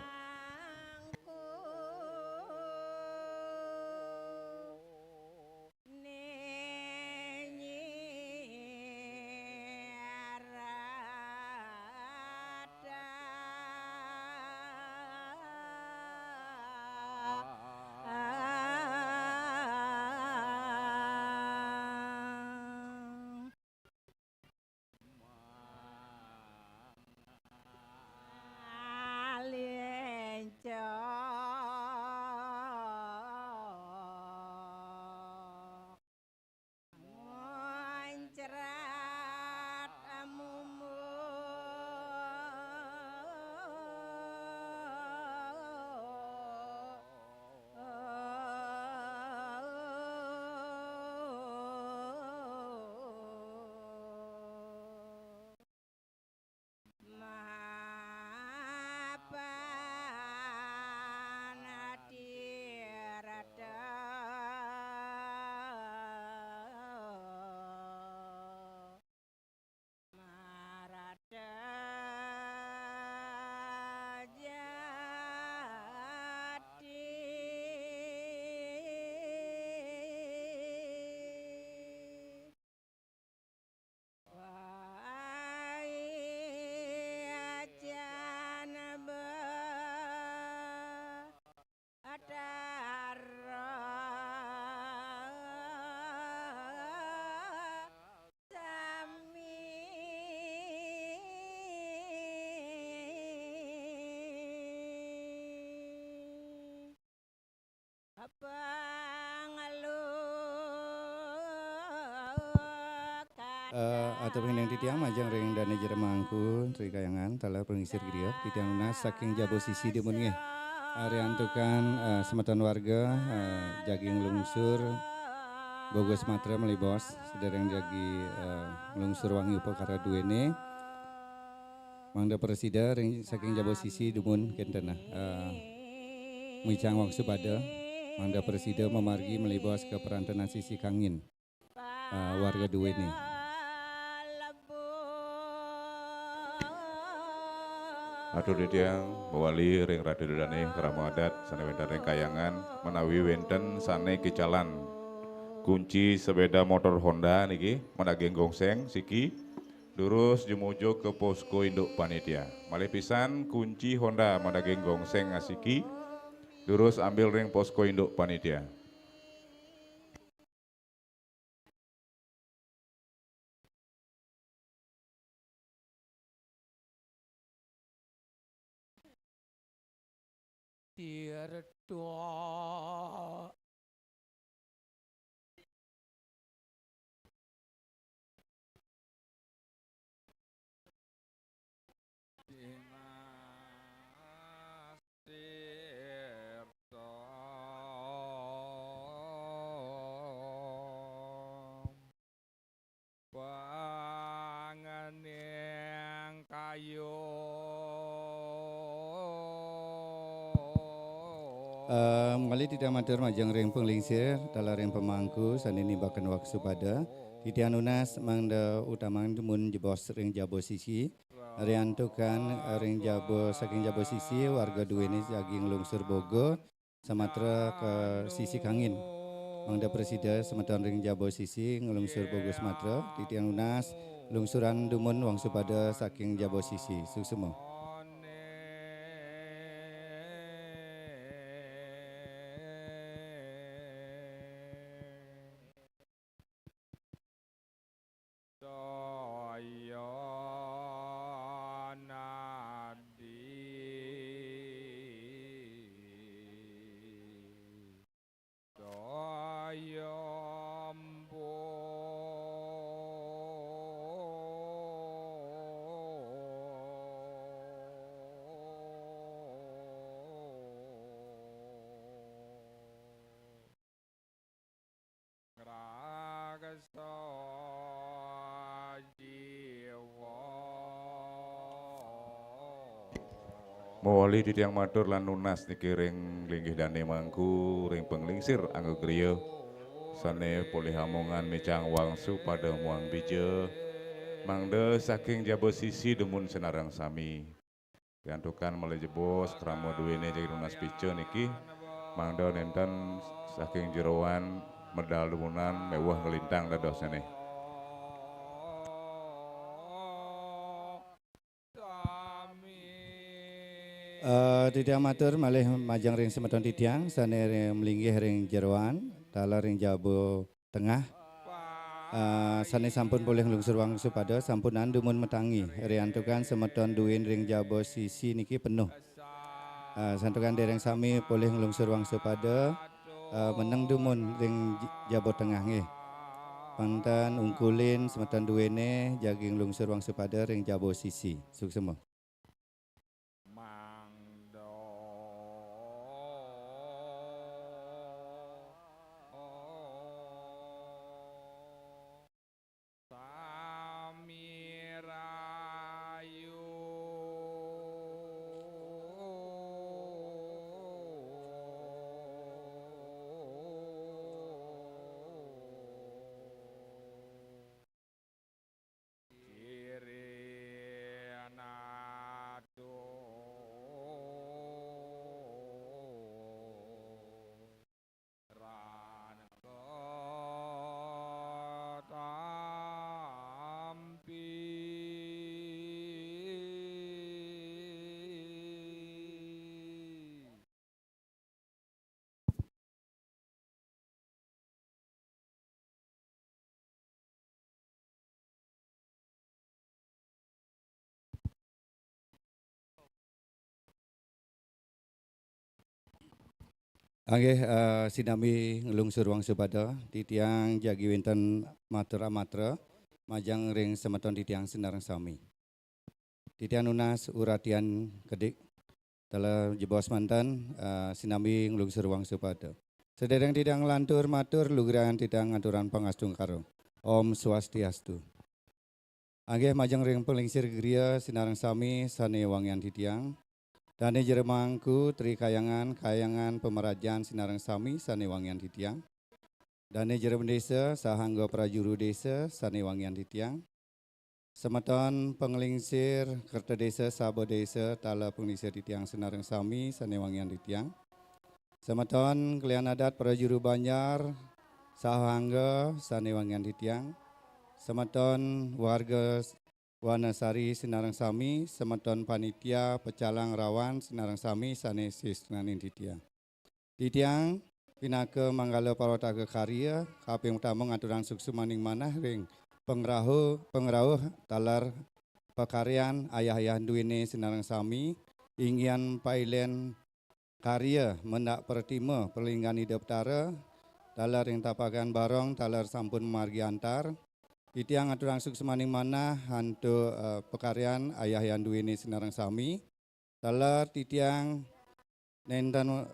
Atau yang titiang majang ring dane jeremangku tri kayangan tala pengisir griya titiang lunas saking jabo sisi demunnya ariantukan sematan warga jaging lungsur Bogor Sumatera melibos sedereng jagi lungsur wangi upakara duene mangda presida ring saking jabo sisi demun kentena micang waktu pada mangda presida memargi melibos ke perantanan sisi kangin warga duene. Atur ditiang mewali ring ratu dane kramo adat sane wenten ring kayangan menawi wenten sane kicalan kunci sepeda motor Honda niki menageng gongseng siki lurus jumujo ke posko induk panitia malih pisan kunci Honda menageng gongseng asiki lurus ambil ring posko induk panitia Tirto panganeng kayo Mali tidak matur majang ring penglingsir dalam ring pemangku sanini bahkan waktu pada titian unas mangda utamang demun jebos ring jabo sisi riantukan ring jabo saking jabo sisi warga duweni jaging lungsur Bogo Sumatera ke sisi kangin mangda presida semeton ring jabo sisi ngelungsur Bogo Sumatera titian unas lungsuran demun wangsu pada saking jabo sisi suksemo so jiwa Mawali titiang matur lan nunas niki ring linggih dane mangku ring penglingsir anggo griya sane polih hamongan mecang wangsu pada muang bija mangde saking jabo sisi demun senarang sami diantukan melejebos kramo duwene jadi nunas pice niki mangde nenten saking jeroan medal dumunan mewah ngelintang dados nih. Titiang matur malih majang ring semeton titiang sane melinggih ring jeroan tala ring jabo tengah sane sampun boleh nglungsur wangsu pada sampunan dumun metangi riantukan semeton duwin ring jabo sisi niki penuh santukan dereng sami boleh nglungsur wangsu pada meneng dumun ring jabo tengah nggih panten ungkulin semeton duwene jagi nglungsur wangsu pada ring jabo sisi suksema. Nggih sinami nglungsur wangsu pada titiang jagi wonten matra majang ring semeton titiang senareng sami. Titiang nunas uratian kedik tela jebos mantan sinami nglungsur wangsu pada. Sedereng titiang lantur matur lugrahan titiang aturan pangastung karo. Om Swastiastu. Nggih majang ring penglingsir griya sinareng sami sane wangian titiang. Dane jeremangku tri kayangan pemerajan sinareng sami sane wangian titiang. Dane jerem desa sahangga prajuru desa sane wangian titiang. Semeton penglingsir kerta desa sabo desa tala penglingsir titiang sinareng sami sane wangian titiang. Semeton kalian adat prajuru Banjar sahangga sane wangian titiang. Semeton warga Wanasari sinareng sami, semeton panitia pecalang rawan sinareng sami sane sistraning titiang. Titiang pinake manggala parwataga karya kaping utama ngaturan suksu maning manah ring pengrauh talar pekaryan ayah-ayah duwene sinareng sami inggian pailen karya mendak pertima perlinggan hidup tara talar ring tapakan barong talar sampun margi antar. Titiang aturan sukses maning mana hantu pekaryan ayah yang duwini sinareng sami. Talar titiang nenten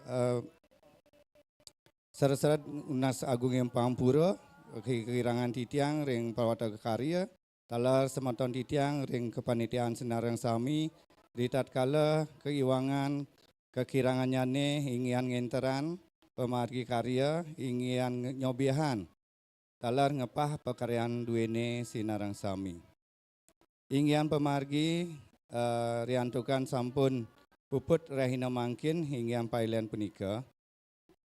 seret-seret unas agung yang pampura kekirangan titiang ring parwataga karya. Talar semeton titiang ring kepanitiaan sinareng sami. Ritat kala keiwangan kekirangannya ne ingian ngenteran pemargi karya ingian nyobihan. Talar ngepah pekaryaan duwene sinareng sami. Inggian pemargi riantukan sampun puput rahina mangkin inggian pailen punika.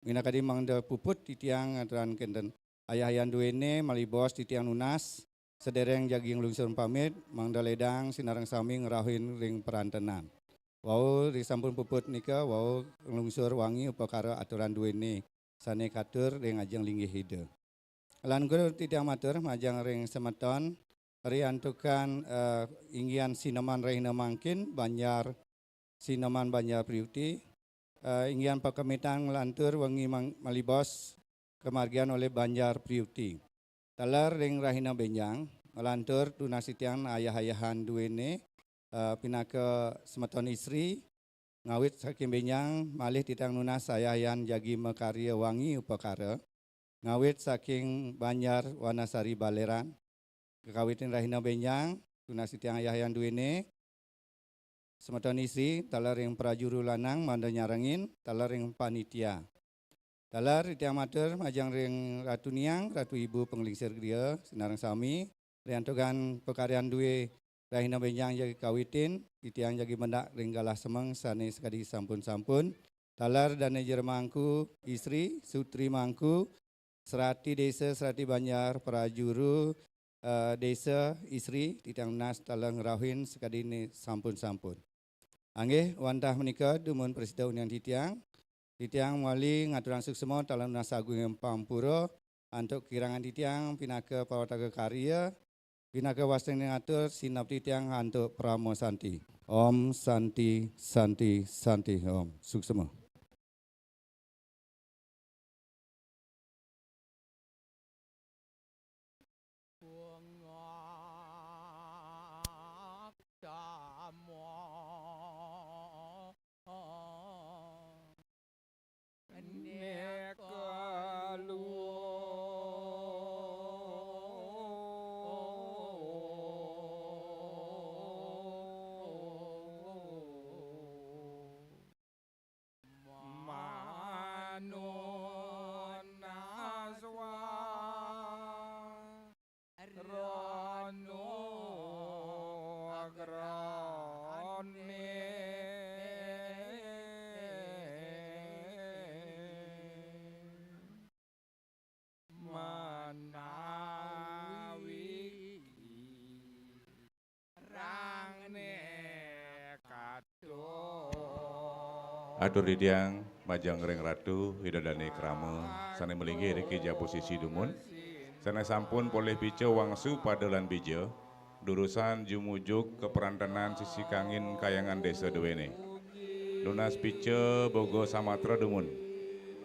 Minakadi mangda puput titiang aturan kenten ayah-ayah duwene malibos titiang nunas sedereng jaging lungsur pamit mangda ledang sinareng sami ngerahuin ring perantenan. Wau disampun puput nika wau lungsur wangi upakara aturan duwene sane katur ring ajeng linggih hide. Lan guru titiang matur majang ring semeton riantukan inggian sinoman rahina mangkin Banjar sinoman Banjar Priuti inggian pakemitan lantur wengi malibos kemargian oleh Banjar Priuti. Talar ring rahina benjang lantur tunasitian ayah-ayahan duwene pinake semeton istri ngawit saking benjang malih titiang nunas ayahan jagi mekarya wangi upakara. ngawit saking Banjar Wanasari Baleran, kekawitin Rahina Benjang, tunas tiang ayah yang duwene, semeton isi, talar yang prajuru lanang, manda nyarangin, talar yang panitia. Talar tiang mater, majang ring Ratu Niang, Ratu Ibu Penglingsir Gria, Sinarang Sami, riantogan pekaryaan duwe Rahina Benjang jagi kawitin, tiang jagi mendak ring galah semeng, sane sekadi sampun-sampun, talar dane jermangku, istri, Sutri Mangku, Serati Desa, Serati Banjar, Prajuru, Desa, istri, titiang nas talang rahin sekadi ini sampun-sampun. Anggih, wantah menikah dumun Presida Unian Titiang wali ngaturan suksemo talang nas agung yang pampuro, untuk kirangan titiang pinaka pawataga karya, pinaka waseng ngatur sinap titiang untuk Pramo Santi. Om Santi, Santi, Santi, Om. Suksemo. Atur didiang majang ring ratu hidadane krama sane melinggi riki ja posisi dumun sane sampun poleh bice wangsu padelan bija durusan jumujuk keperantanan sisi kangin kayangan desa duwene lunas bice bogo samatra dumun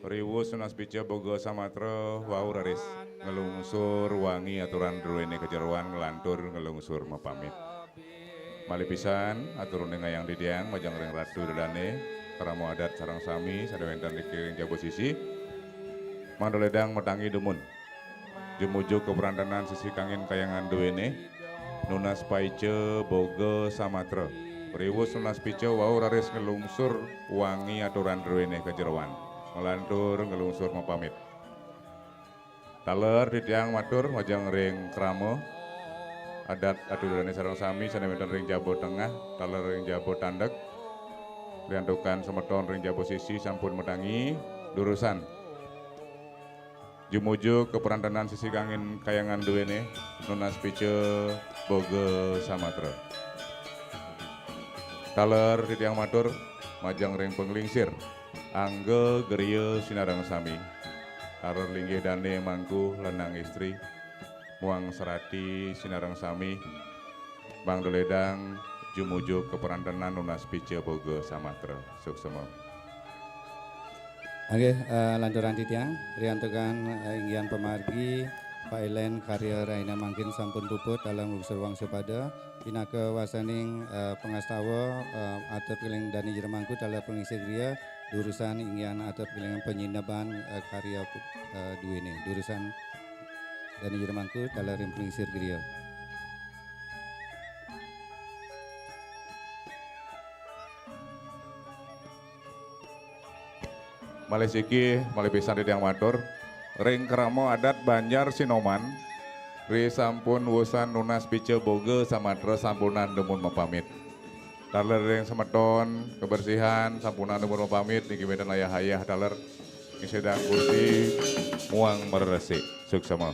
riwus lunas bice bogo samatra wau raris ngelungsur wangi aturan duwene kejeruan ngelantur ngelungsur mapamit malipisan aturun ngayang didiang majang ring ratu hidadane Karamo adat sarang sami sadewentan dikiring jabo sisi mandoledang metangi dumun jumujuk keberantanan sisi kangin kayangan duwene nunas paice boga samatra riwus nunas pice wau raris ngelungsur wangi aturan duwene kejeroan melantur ngelungsur mapamit taler ditiang matur majang ring kramo adat aturane sarang sami sadewentan ring jabo tengah taler ring jabo tandek liantukan semeton ring jabo sisi sampun metangi durusan jumujuk keperantanan sisi kangin kayangan duwene nunas pice boga samatra taler titiang matur majang ring penglingsir angge geria sinarang sami taler linggih dane mangku lenang istri muang serati sinarang sami bang doledang jumujuk keperantanan nunas pice boga samatra suksema. Oke, lanturan titiang, riantokan inggian pemargi, Pak Elen karya Raina Mangkin sampun puput dalam unsur wang sepada, pinaka wasaning pengastawa atur keling dani jermangku dalam pengisi gria, durusan inggian atur kelingan penyinaban karya duwene, durusan dani jermangku dalam pengisi gria. Malesiki malipisan ditiang matur ring kramo adat Banjar Sinoman ri sampun wusan nunas pice boga samatra sampunan demun mapamit taler ring semeton kebersihan sampunan demun mapamit niki medan ayah-ayah taler sedang kursi muang meresi suksema.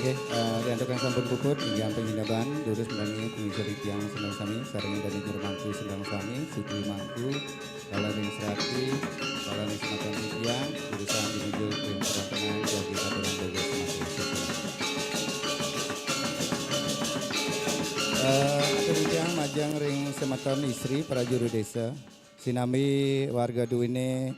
Oke, riantokan sampun puput, inggian penyinaban, durus menangi pengisari tiang sendang sami, sarang dari jermangku sendang sami, Sutri Mangku, Kalaring Serati, Kalaring Sematan Tiang, durusan menuju tim perantangan jagi aturan boga semakin. Atur tiang majang ring sematan istri prajuru desa, sinami warga duwene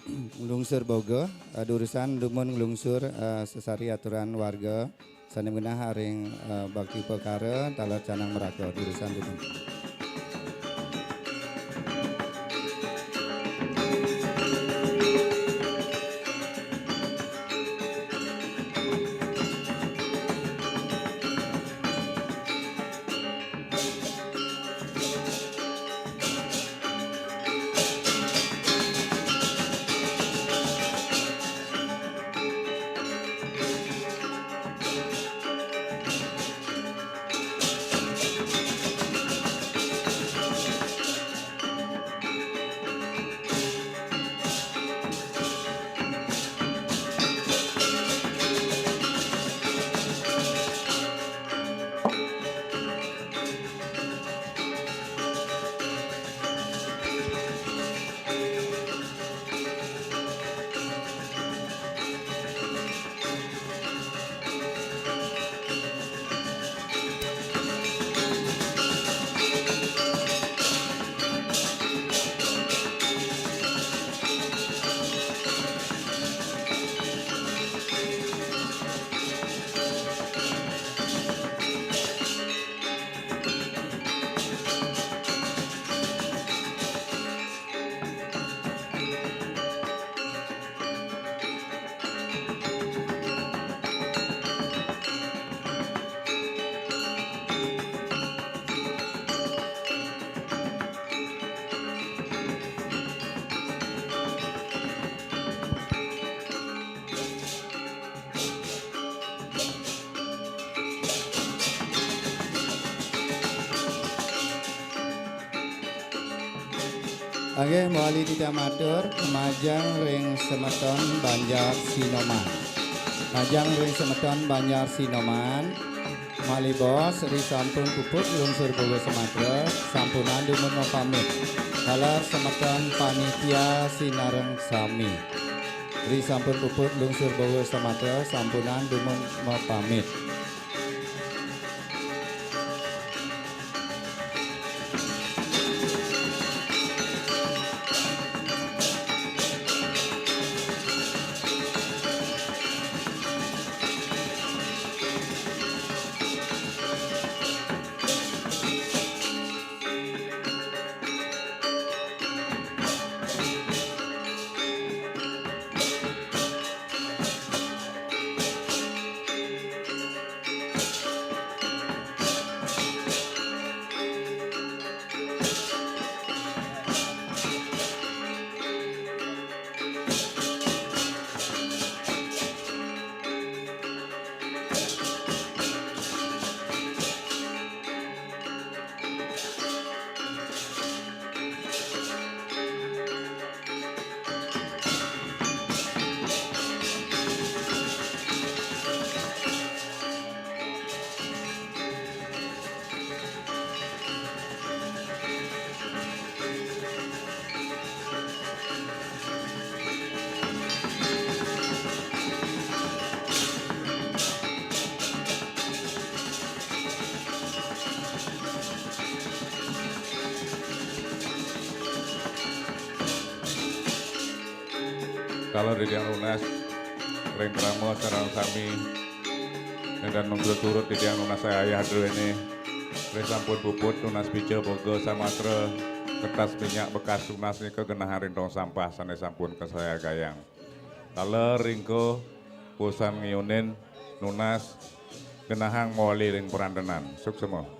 nglungsur boga durusan dumun nglungsur sesari aturan warga sane menah haring bakti perkara talar canang meraka durusan dumun. Oke, mawali tidak matur, majang ring semeton Banjar Sinoman. Majang ring semeton Banjar Sinoman. Mali bos, ri sampun puput lungsur bogo Sumatera, sampunan dumun mau pamit. Kalar semeton panitia sinareng sami. Ri sampun puput lungsur bogo Sumatera, sampunan dumun mau pamit. Kalau di Diang Lunas, Ring Kramo, Sarang Sami, dan nunggu turut di Diang Lunas saya ayah dulu ini. Ring Sampun Puput, Tunas Pice, Bogo, Samatra, kertas minyak bekas tunas ini kegenahan rintong sampah, sana sampun ke saya gayang. Kalau Ringko, Pusan Ngiyunin, Nunas, genahang mawali ring perandenan. Sukses semua.